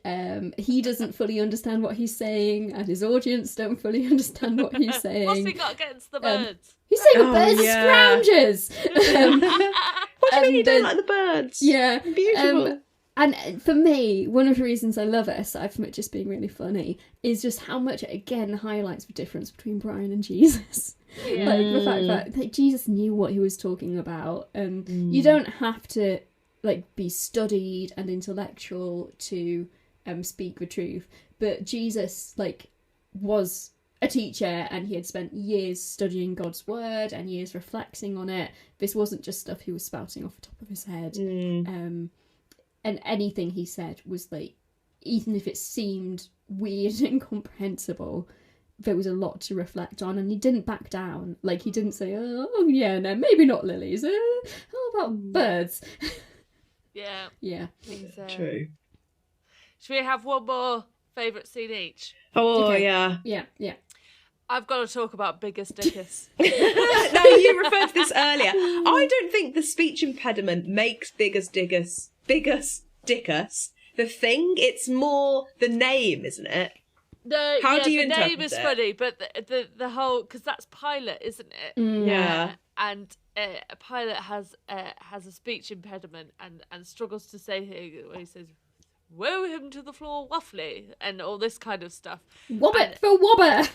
he doesn't fully understand what he's saying, and his audience don't fully understand what he's saying. What's he got against the birds? He's saying the birds are scroungers. What do you mean you don't like the birds? Yeah. Beautiful. And for me, one of the reasons I love it, aside from it just being really funny, is just how much it again highlights the difference between Brian and Jesus. Yeah. Like the fact that Jesus knew what he was talking about, and you don't have to like be studied and intellectual to speak the truth. But Jesus like was a teacher, and he had spent years studying God's word and years reflecting on it. This wasn't just stuff he was spouting off the top of his head. And anything he said was like, even if it seemed weird and incomprehensible, there was a lot to reflect on, and he didn't back down. Like, he didn't say, oh yeah, no, maybe not lilies. How about birds? Yeah. Yeah. True. Should we have one more favourite scene each? Oh, Okay. yeah. Yeah. I've got to talk about Biggest Dickus. No, you referred to this earlier. I don't think the speech impediment makes Biggest Dickus the thing. It's more the name, isn't it? No, How do you the name interpret is it? funny, but the whole, because that's Pilate, isn't it? Yeah. And Pilate has a speech impediment and struggles to say things where he says, "Woe him to the floor, waffly," and all this kind of stuff. Wobbit for wobber!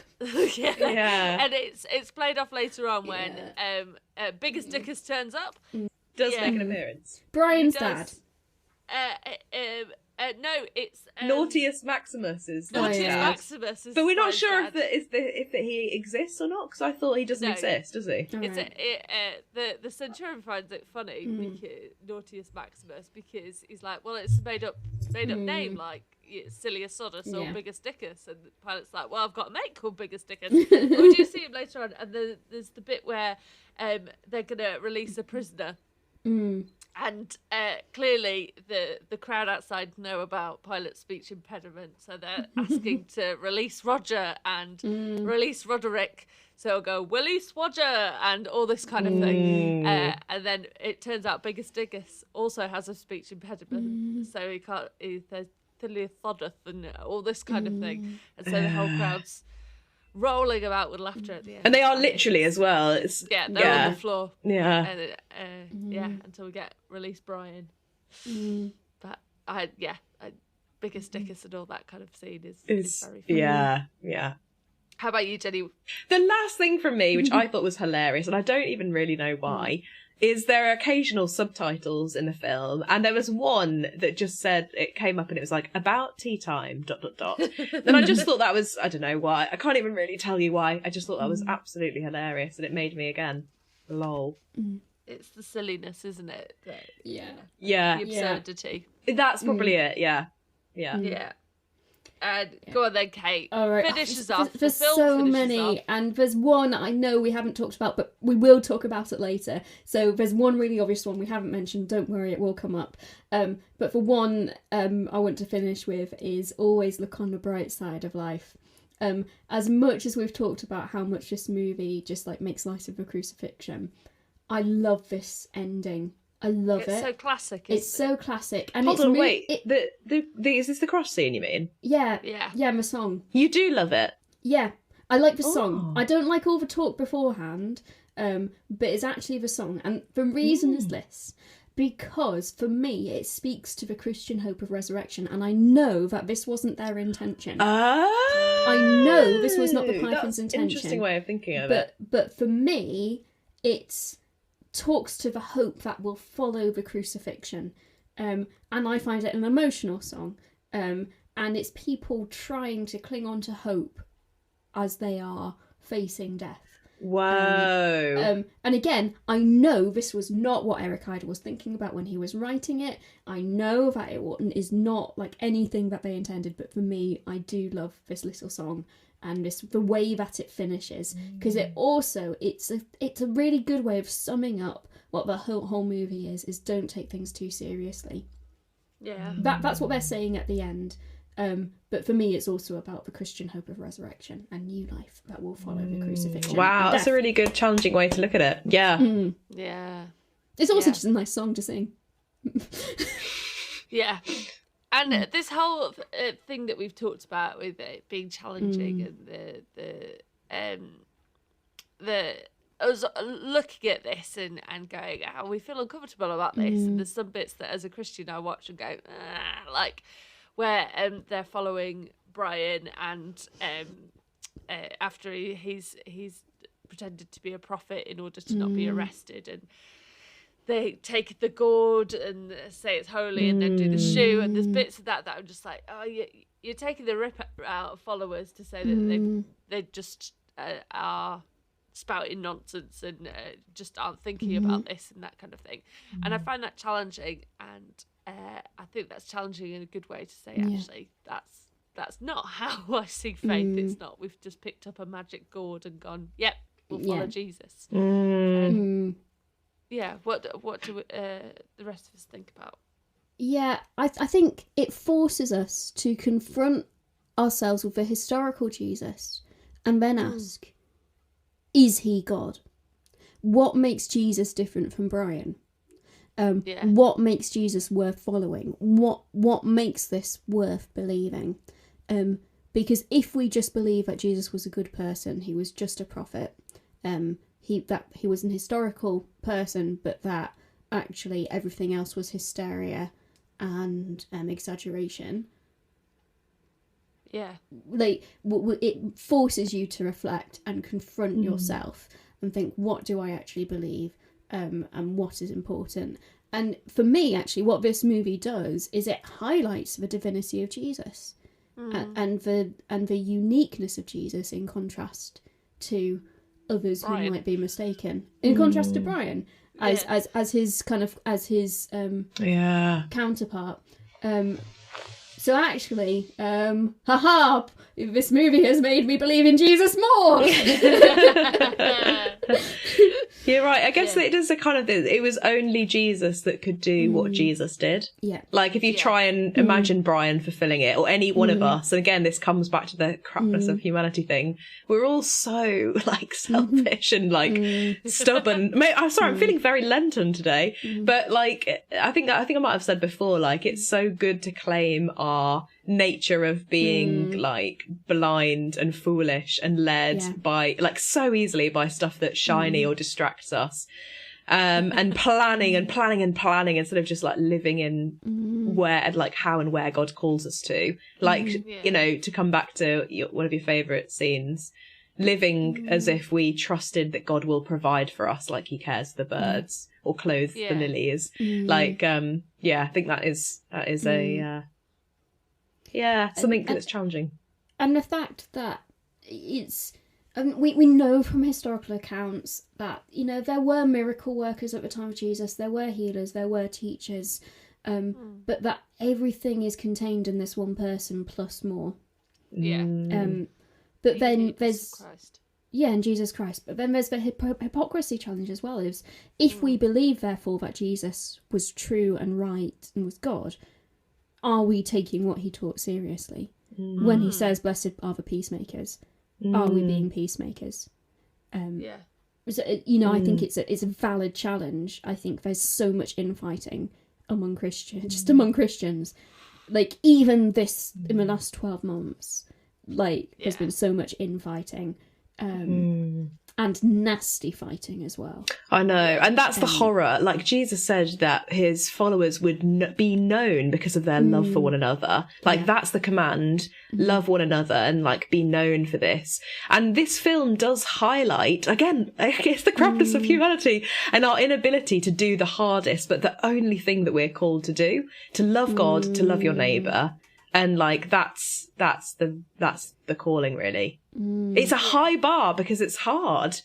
Yeah. And it's played off later on when Biggest Dickus turns up. Does make an appearance. Brian's He dad. does. No, it's Naughtius Maximus is Nautius yeah. Maximus. Is But we're not Brian's sure dad. if he exists or not, because I thought he doesn't No. exist, does he? It's Alright. the centurion finds it funny, because Nautius Maximus, because he's like, well, it's a made up name, like Sillius Sodus or Yeah. Biggest Dickus, and Pilate's like, well, I've got a mate called Biggest Dickus. But we do see him later on, and there's the bit where they're gonna release a prisoner. And clearly the crowd outside know about Pilate's speech impediment, so they're asking to release Roger and release Roderick. So it'll go, release Roger, and all this kind of thing. And then it turns out Biggest Dickus also has a speech impediment, so he can't, there's Thiliothodeth and all this kind of thing. And so the whole crowd's rolling about with laughter at the end. And they are literally as well. It's Yeah, they're on the floor. Yeah. And until we get release Brian. But Biggest Dickus and all that kind of scene is very funny. Yeah. How about you, Jenny? The last thing from me, which I thought was hilarious, and I don't even really know why, is there are occasional subtitles in the film, and there was one that just said, it came up and it was like, about tea time, ... And I just thought that was, I don't know why, I can't even really tell you why, I just thought that was absolutely hilarious, and it made me again, lol. It's the silliness, isn't it? Yeah. Yeah. The absurdity. That's probably it, yeah. And go on then, Kate. All right. Finishes off. There's the film so finishes many, off. and there's one I know we haven't talked about, but we will talk about it later. So there's one really obvious one we haven't mentioned. Don't worry, it will come up. But for one, I want to finish with is always look on the bright side of life. As much as we've talked about how much this movie just like makes light of the crucifixion, I love this ending. I love it. It's so classic. It's so classic. And Hold it's on, wait. Is this the cross scene you mean? Yeah. Yeah. Yeah, my song. You do love it? Yeah. I like the song. Oh. I don't like all the talk beforehand, but it's actually the song. And the reason is this. Because, for me, it speaks to the Christian hope of resurrection. And I know that this wasn't their intention. I know this was not the Python's intention. Interesting way of thinking of it. But for me, it talks to the hope that will follow the crucifixion. And I find it an emotional song. And it's people trying to cling on to hope as they are facing death. Whoa. And again, I know this was not what Eric Idle was thinking about when he was writing it. I know that it is not like anything that they intended, but for me, I do love this little song and the way that it finishes, because it's a really good way of summing up what the whole movie is don't take things too seriously. Yeah. That's what they're saying at the end. But for me, it's also about the Christian hope of resurrection and new life that will follow the crucifixion. Wow, and that's death. a really good, challenging way to look at it. Yeah. Yeah. It's also just a nice song to sing. Yeah. And this whole thing that we've talked about with it being challenging and the was looking at this and going, we feel uncomfortable about this. And there's some bits that as a Christian I watch and go, like where they're following Brian and after he's pretended to be a prophet in order to not be arrested, and they take the gourd and say it's holy and then do the shoe, and there's bits of that I'm just like, you're taking the rip out of followers to say that they just are spouting nonsense and just aren't thinking about this and that kind of thing. And I find that challenging, and I think that's challenging in a good way to say, actually, that's not how I see faith. It's not, we've just picked up a magic gourd and gone, yep, we'll follow Jesus. Yeah, what do the rest of us think about? Yeah, I think it forces us to confront ourselves with the historical Jesus and then ask, is he God? What makes Jesus different from Brian? What makes Jesus worth following? What makes this worth believing? Because if we just believe that Jesus was a good person, he was just a prophet, he was an historical person, but that actually everything else was hysteria and exaggeration. Yeah, like it forces you to reflect and confront yourself and think, what do I actually believe, and what is important. And for me, actually, what this movie does is it highlights the divinity of Jesus and the uniqueness of Jesus in contrast to others Brian. who might be mistaken. In contrast to Brian, as his counterpart. So actually, this movie has made me believe in Jesus more. You're right. I guess it does a kind of thing. It was only Jesus that could do what Jesus did. Yeah. Like if you try and imagine Brian fulfilling it, or any one of us, and again, this comes back to the crapness of humanity thing. We're all so like selfish and like stubborn. I'm sorry, I'm feeling very Lenten today, but like I think I might have said before, like it's so good to claim our nature of being like blind and foolish and led by like so easily by stuff that's shiny or distracts us, and planning instead of just like living in where like how and where God calls us to, like you know, to come back to one of your favorite scenes, living as if we trusted that God will provide for us, like he cares for the birds or clothe the lilies. Like I think that is a something that's challenging. And the fact that it's... we know from historical accounts that, you know, there were miracle workers at the time of Jesus, there were healers, there were teachers, but that everything is contained in this one person plus more. Yeah. But then there's... Christ. Yeah, in Jesus Christ. But then there's the hypocrisy challenge as well. Is if we believe, therefore, that Jesus was true and right and was God, are we taking what he taught seriously? When he says, blessed are the peacemakers, are we being peacemakers? So, you know, I think it's a valid challenge. I think there's so much infighting among Christians, just among Christians. Like, even this, in the last 12 months, like, there's been so much infighting. And nasty fighting as well. I know, and that's the horror. Like Jesus said that his followers would be known because of their love for one another. Like that's the command: love one another and like be known for this. And this film does highlight again, it's the crapness of humanity and our inability to do the hardest, but the only thing that we're called to do: to love God, to love your neighbour. And like that's the calling, really. It's a high bar because it's hard.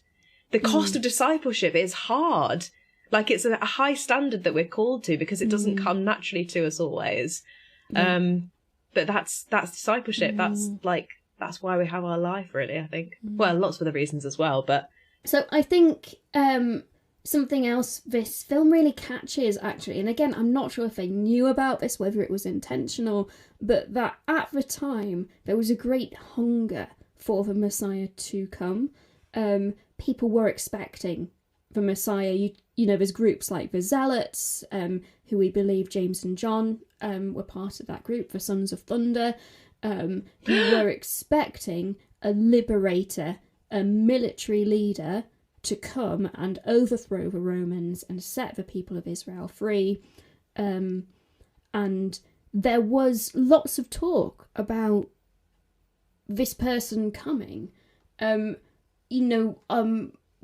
The cost of discipleship is hard. Like it's a high standard that we're called to because it doesn't come naturally to us always. But that's discipleship. That's why we have our life, really, I think. Well, lots of other reasons as well, but so I think something else this film really catches, actually, and again, I'm not sure if they knew about this, whether it was intentional, but that at the time there was a great hunger for the Messiah to come. People were expecting the Messiah. You know, there's groups like the Zealots, who we believe James and John were part of that group, the Sons of Thunder, who were expecting a liberator, a military leader, to come and overthrow the Romans and set the people of Israel free. And there was lots of talk about this person coming.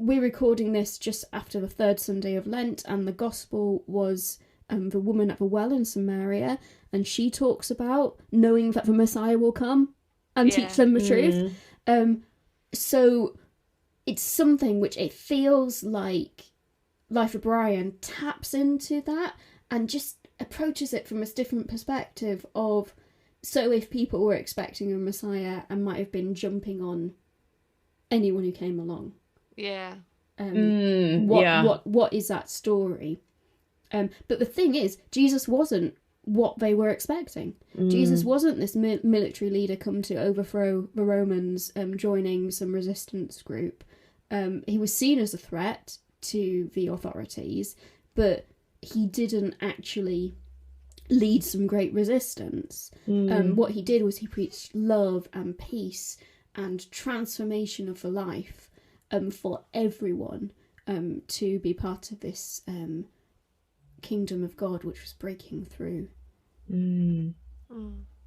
We're recording this just after the third Sunday of Lent, and the gospel was the woman at the well in Samaria, and she talks about knowing that the Messiah will come and teach them the truth. So it's something which it feels like Life of Brian taps into that and just approaches it from a different perspective of, so if people were expecting a Messiah and might have been jumping on anyone who came along. Yeah. What is that story? But the thing is, Jesus wasn't what they were expecting. Jesus wasn't this military leader come to overthrow the Romans, joining some resistance group. He was seen as a threat to the authorities, but he didn't actually lead some great resistance. What he did was he preached love and peace and transformation of the life for everyone to be part of this kingdom of God which was breaking through.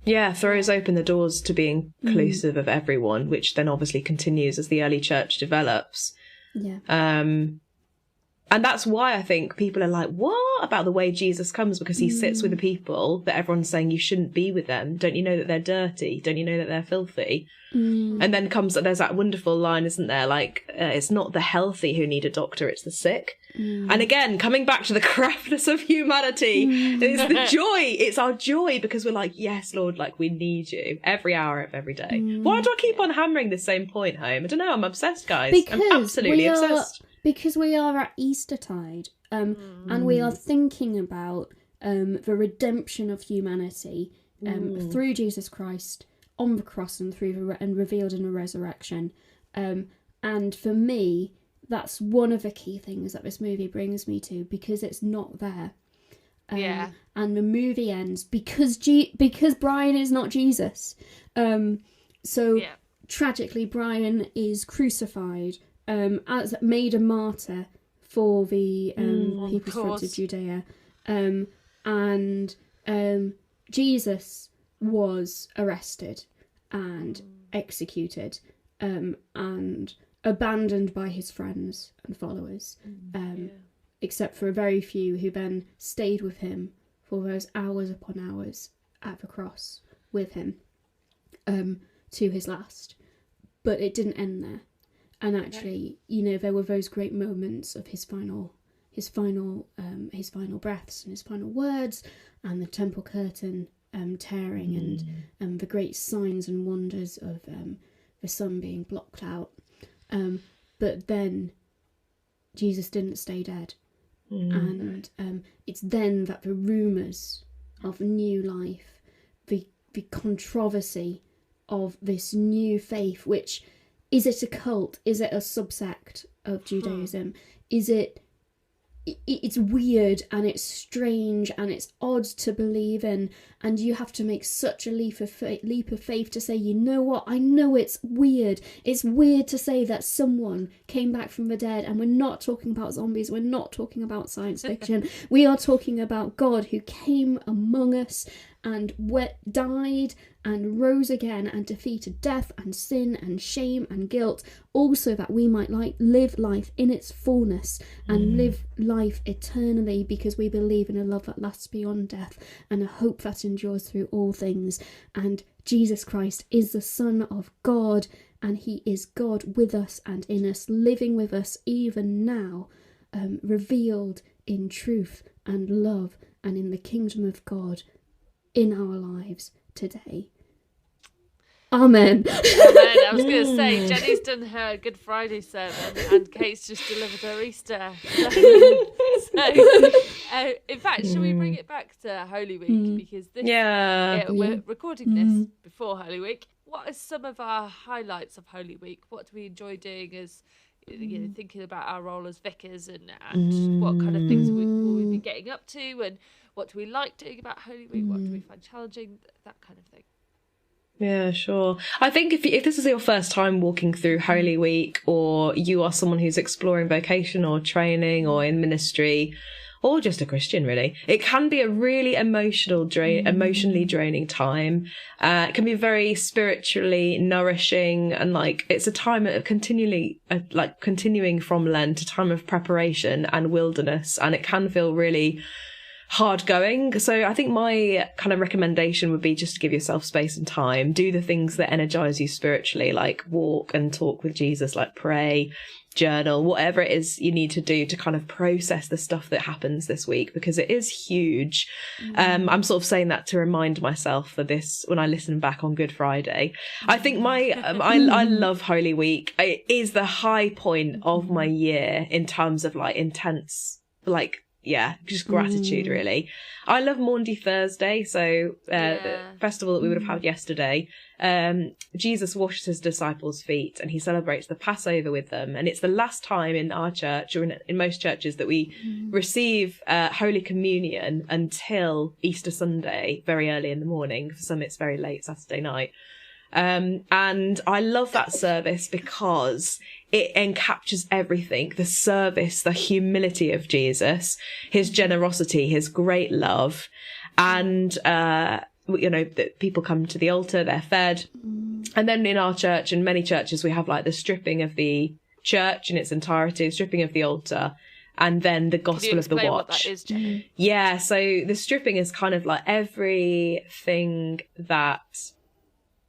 Yeah, throws open the doors to being inclusive of everyone, which then obviously continues as the early church develops. Yeah. And that's why I think people are like, what about the way Jesus comes? Because he sits with the people that everyone's saying you shouldn't be with them. Don't you know that they're dirty? Don't you know that they're filthy? And then there's that wonderful line, isn't there? Like, it's not the healthy who need a doctor, it's the sick. And again, coming back to the crapness of humanity, it's the joy. It's our joy because we're like, yes, Lord, like we need you every hour of every day. Why do I keep on hammering this same point home? I don't know. I'm obsessed, guys. I'm absolutely obsessed. Because we are at Eastertide, and we are thinking about the redemption of humanity through Jesus Christ on the cross and and revealed in the resurrection. And for me, that's one of the key things that this movie brings me to, because it's not there. And the movie ends because Brian is not Jesus. Tragically, Brian is crucified, as made a martyr for the people's front of Judea, and Jesus was arrested and executed, and abandoned by his friends and followers, except for a very few who then stayed with him for those hours upon hours at the cross with him, to his last. But it didn't end there. And actually, there were those great moments of his final breaths and his final words, and the temple curtain tearing, and the great signs and wonders of the sun being blocked out. But then Jesus didn't stay dead, and it's then that the rumours of new life, the controversy of this new faith, which, is it a cult? Is it a subsect of Judaism? Is it? It's weird and it's strange and it's odd to believe in, and you have to make such a leap of faith to say, you know what? I know it's weird. It's weird to say that someone came back from the dead, and we're not talking about zombies. We're not talking about science fiction. We are talking about God who came among us and died and rose again and defeated death and sin and shame and guilt, also that we might live life in its fullness and live life eternally, because we believe in a love that lasts beyond death and a hope that endures through all things. And Jesus Christ is the Son of God, and he is God with us and in us, living with us even now, revealed in truth and love and in the kingdom of God in our lives today. Amen. Amen. I was going to say, Jenny's done her Good Friday sermon and Kate's just delivered her Easter. So, in fact, shall we bring it back to Holy Week? Because we're recording this before Holy Week. What are some of our highlights of Holy Week? What do we enjoy doing as, thinking about our role as vicars, and what kind of things will we be getting up to, and what do we like doing about Holy Week? What do we find challenging? That kind of thing. Yeah, sure. I think if this is your first time walking through Holy Week, or you are someone who's exploring vocation or training or in ministry, or just a Christian, really, it can be a really emotionally draining time. It can be very spiritually nourishing, and like it's a time of continuing from Lent, a time of preparation and wilderness, and it can feel really hard going. So I think my kind of recommendation would be just to give yourself space and time. Do the things that energize you spiritually, like walk and talk with Jesus, like pray, journal, whatever it is you need to do to kind of process the stuff that happens this week, because it is huge. I'm sort of saying that to remind myself for this when I listen back on Good Friday. I think I love Holy Week. It is the high point of my year in terms of like intense, like, yeah, just gratitude, really. I love Maundy Thursday, so the festival that we would have had yesterday. Jesus washes his disciples' feet and he celebrates the Passover with them. And it's the last time in our church, or in most churches, that we receive Holy Communion until Easter Sunday, very early in the morning. For some, it's very late Saturday night. And I love that service because it encaptures everything: the service, the humility of Jesus, his generosity, his great love. And, that people come to the altar, they're fed. And then in our church and many churches, we have like the stripping of the church in its entirety, the stripping of the altar, and then the gospel of the watch. What that is, Jenny? Yeah. So the stripping is kind of like everything that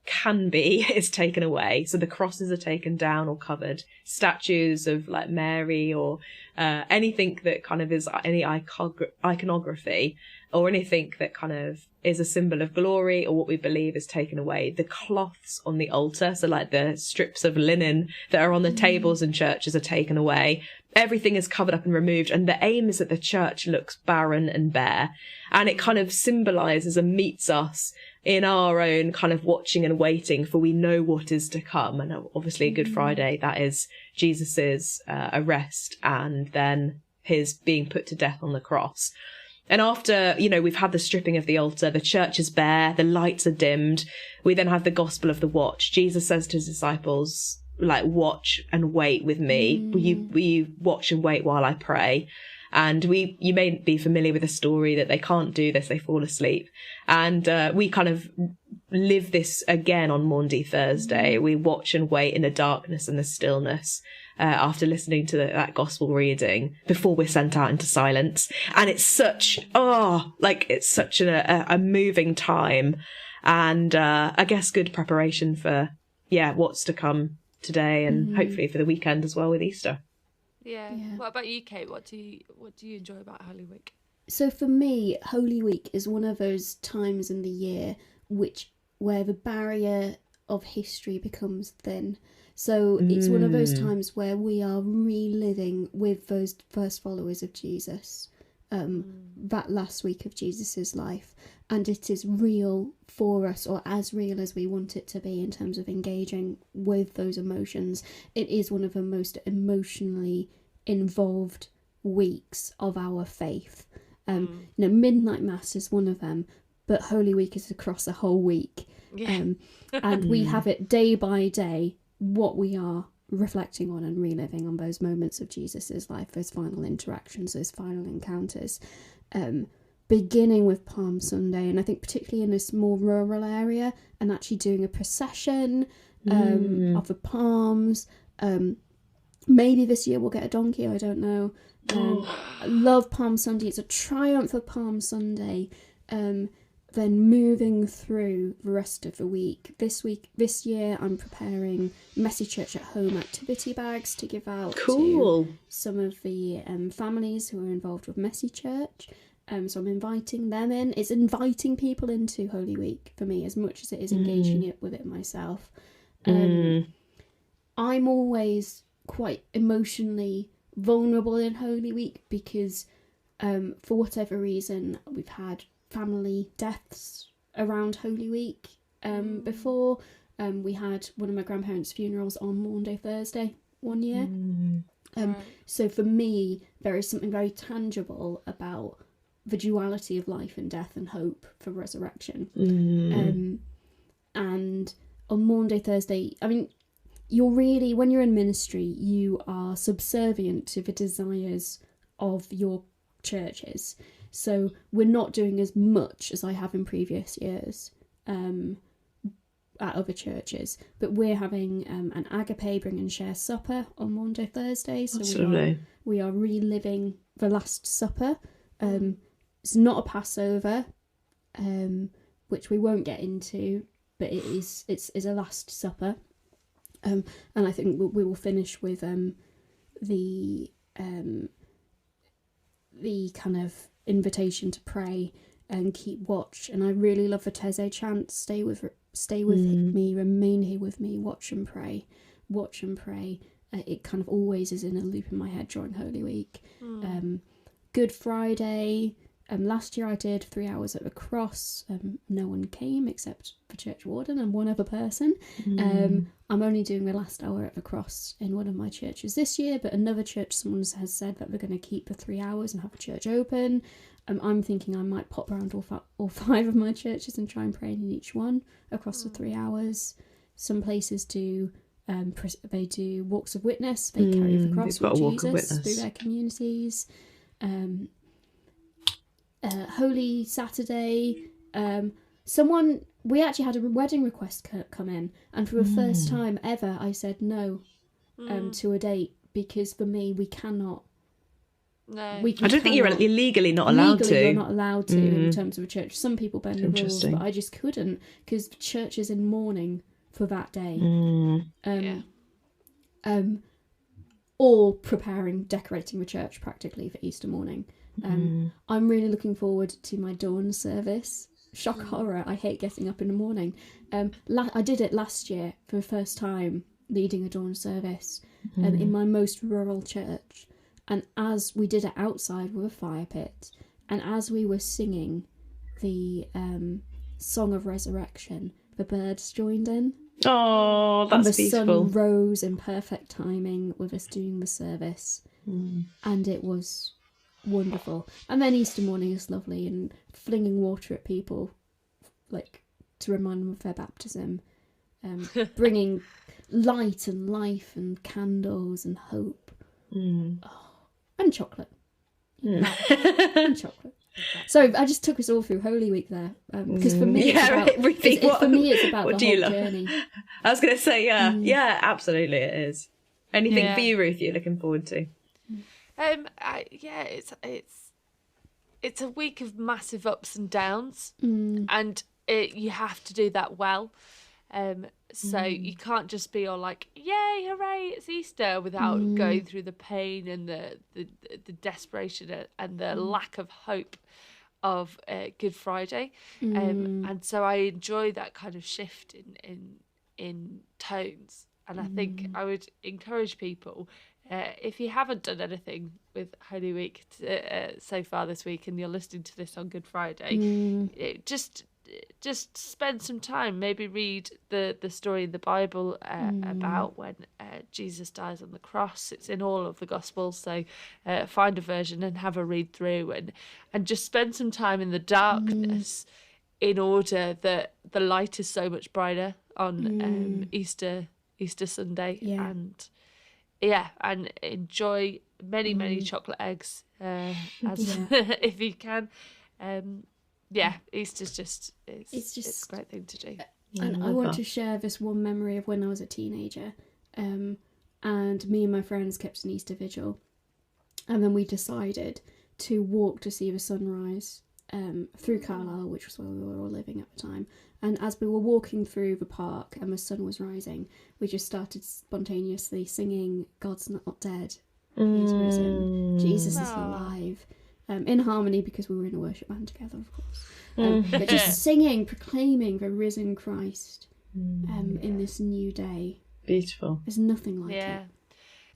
can be is taken away. So the crosses are taken down or covered. Statues of like Mary or anything that kind of is any iconography or anything that kind of is a symbol of glory or what we believe is taken away. The cloths on the altar, so like the strips of linen that are on the tables in churches, are taken away. Everything is covered up and removed, and the aim is that the church looks barren and bare, and it kind of symbolises and meets us in our own kind of watching and waiting, for we know what is to come. And obviously Good Friday, that is Jesus's arrest and then his being put to death on the cross. And after, we've had the stripping of the altar, the church is bare, the lights are dimmed. We then have the gospel of the watch. Jesus says to his disciples, like, watch and wait with me. Will you watch and wait while I pray? And you may be familiar with the story that they can't do this, they fall asleep. And we kind of live this again on Maundy Thursday. We watch and wait in the darkness and the stillness after listening to that gospel reading before we're sent out into silence. And it's such a moving time. And I guess good preparation for, what's to come today and hopefully for the weekend as well with Easter. Yeah. What about you, Kate? What do you enjoy about Holy Week? So for me, Holy Week is one of those times in the year where the barrier of history becomes thin. So it's one of those times where we are reliving with those first followers of Jesus, that last week of Jesus's life, and it is real for us, or as real as we want it to be in terms of engaging with those emotions. It is one of the most emotionally involved weeks of our faith. Midnight Mass is one of them, but Holy Week is across the whole week. And we have it day by day, what we are reflecting on and reliving on those moments of Jesus's life, those final interactions, those final encounters, beginning with Palm Sunday, and I think particularly in this more rural area, and actually doing a procession of the palms. Maybe this year we'll get a donkey, I don't know. I love Palm Sunday. It's a triumph of Palm Sunday. Then moving through the rest of the week. This year, I'm preparing Messy Church at Home activity bags to give out to some of the families who are involved with Messy Church. So I'm inviting them in. It's inviting people into Holy Week for me as much as it is engaging with it myself. I'm always quite emotionally vulnerable in Holy Week because for whatever reason we've had family deaths around Holy Week before. We had one of my grandparents' funerals on Maundy Thursday one year. So for me, there is something very tangible about the duality of life and death and hope for resurrection. And on Maundy Thursday, I mean, you're really, when you're in ministry, you are subservient to the desires of your churches. So we're not doing as much as I have in previous years at other churches, but we're having an agape bring and share supper on Maundy Thursday. So we are reliving the Last Supper. It's not a Passover, which we won't get into, but it's a Last Supper. And I think we will finish with the kind of invitation to pray and keep watch. And I really love the Teze chant, stay with me, remain here with me, watch and pray. It kind of always is in a loop in my head during Holy Week. Good Friday. Last year I did 3 hours at the cross. No one came except the church warden and one other person. I'm only doing the last hour at the cross in one of my churches this year, but another church, someone has said that they're going to keep the 3 hours and have the church open. I'm thinking I might pop around all 5 of my churches and try and pray in each one across the 3 hours. Some places do they do walks of witness. They carry the cross with Jesus through their communities. Holy Saturday, we actually had a wedding request come in, and for the first time ever I said no to a date, because for me we cannot. No, I don't think you're legally not allowed to. Legally, you're not allowed to in terms of a church. Some people bend the rules, but I just couldn't, because the church is in mourning for that day. Or decorating the church practically for Easter morning. I'm really looking forward to my dawn service. Shock horror, I hate getting up in the morning. I did it last year for the first time, leading a dawn service in my most rural church. And as we did it outside with a fire pit, and as we were singing the Song of Resurrection, the birds joined in. Oh, that's beautiful. And the sun rose in perfect timing with us doing the service. And it was wonderful. And then Easter morning is lovely, and flinging water at people, like, to remind them of their baptism. Bringing light and life and candles and hope. And chocolate. And chocolate. So I just took us all through Holy Week there, because for me, it's about the whole journey. I was going to say, yeah, absolutely, it is. Anything for you, Ruth, you're looking forward to? It's a week of massive ups and downs, and you have to do that well. So you can't just be all like, yay, hooray, it's Easter, without going through the pain and the desperation and the lack of hope of Good Friday. And so I enjoy that kind of shift in tones. And I think I would encourage people, if you haven't done anything with Holy Week so far this week, and you're listening to this on Good Friday, just spend some time, maybe read the story in the Bible about when Jesus dies on the cross. It's in all of the Gospels, so find a version and have a read through, and just spend some time in the darkness, in order that the light is so much brighter on Easter Sunday. And enjoy many chocolate eggs if you can. Easter's just it's a great thing to do. And I want to share this one memory of when I was a teenager, and me and my friends kept an Easter vigil, and then we decided to walk to see the sunrise through Carlisle, which was where we were all living at the time. And as we were walking through the park and the sun was rising, we just started spontaneously singing "God's Not Dead, He's Risen, Jesus is Alive," in harmony, because we were in a worship band together, of course. But just singing, proclaiming the risen Christ in this new day. Beautiful. There's nothing like it.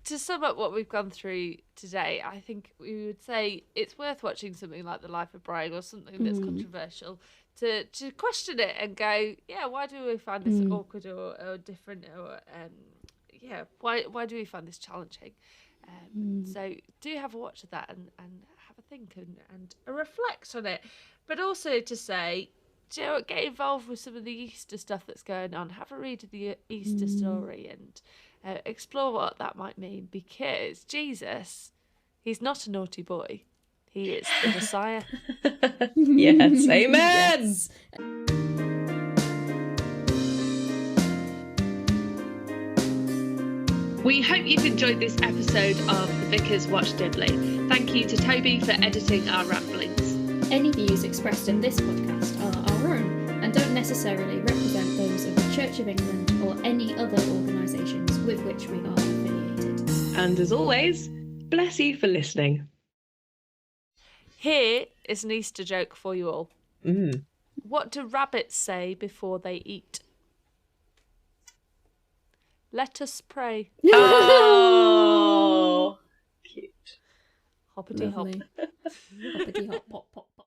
To sum up what we've gone through today, I think we would say it's worth watching something like The Life of Brian, or something that's controversial, to question it and go, why do we find this awkward or different, or why do we find this challenging? So do have a watch of that and have a think and reflect on it. But also to say, do you know what? Get involved with some of the Easter stuff that's going on. Have a read of the Easter story and explore what that might mean, because Jesus, he's not a naughty boy. He is the Messiah. Yes, amen. Yes. We hope you've enjoyed this episode of the Vicars Watch Dibley. Thank you to Toby for editing our ramblings. Any views expressed in this podcast are our own and don't necessarily represent those of the Church of England or any other organisations with which we are affiliated. And as always, bless you for listening. Here is an Easter joke for you all. Mm. What do rabbits say before they eat? Let us pray. Oh, cute. Hoppity hop. Lovely. Hoppity hop, pop, pop.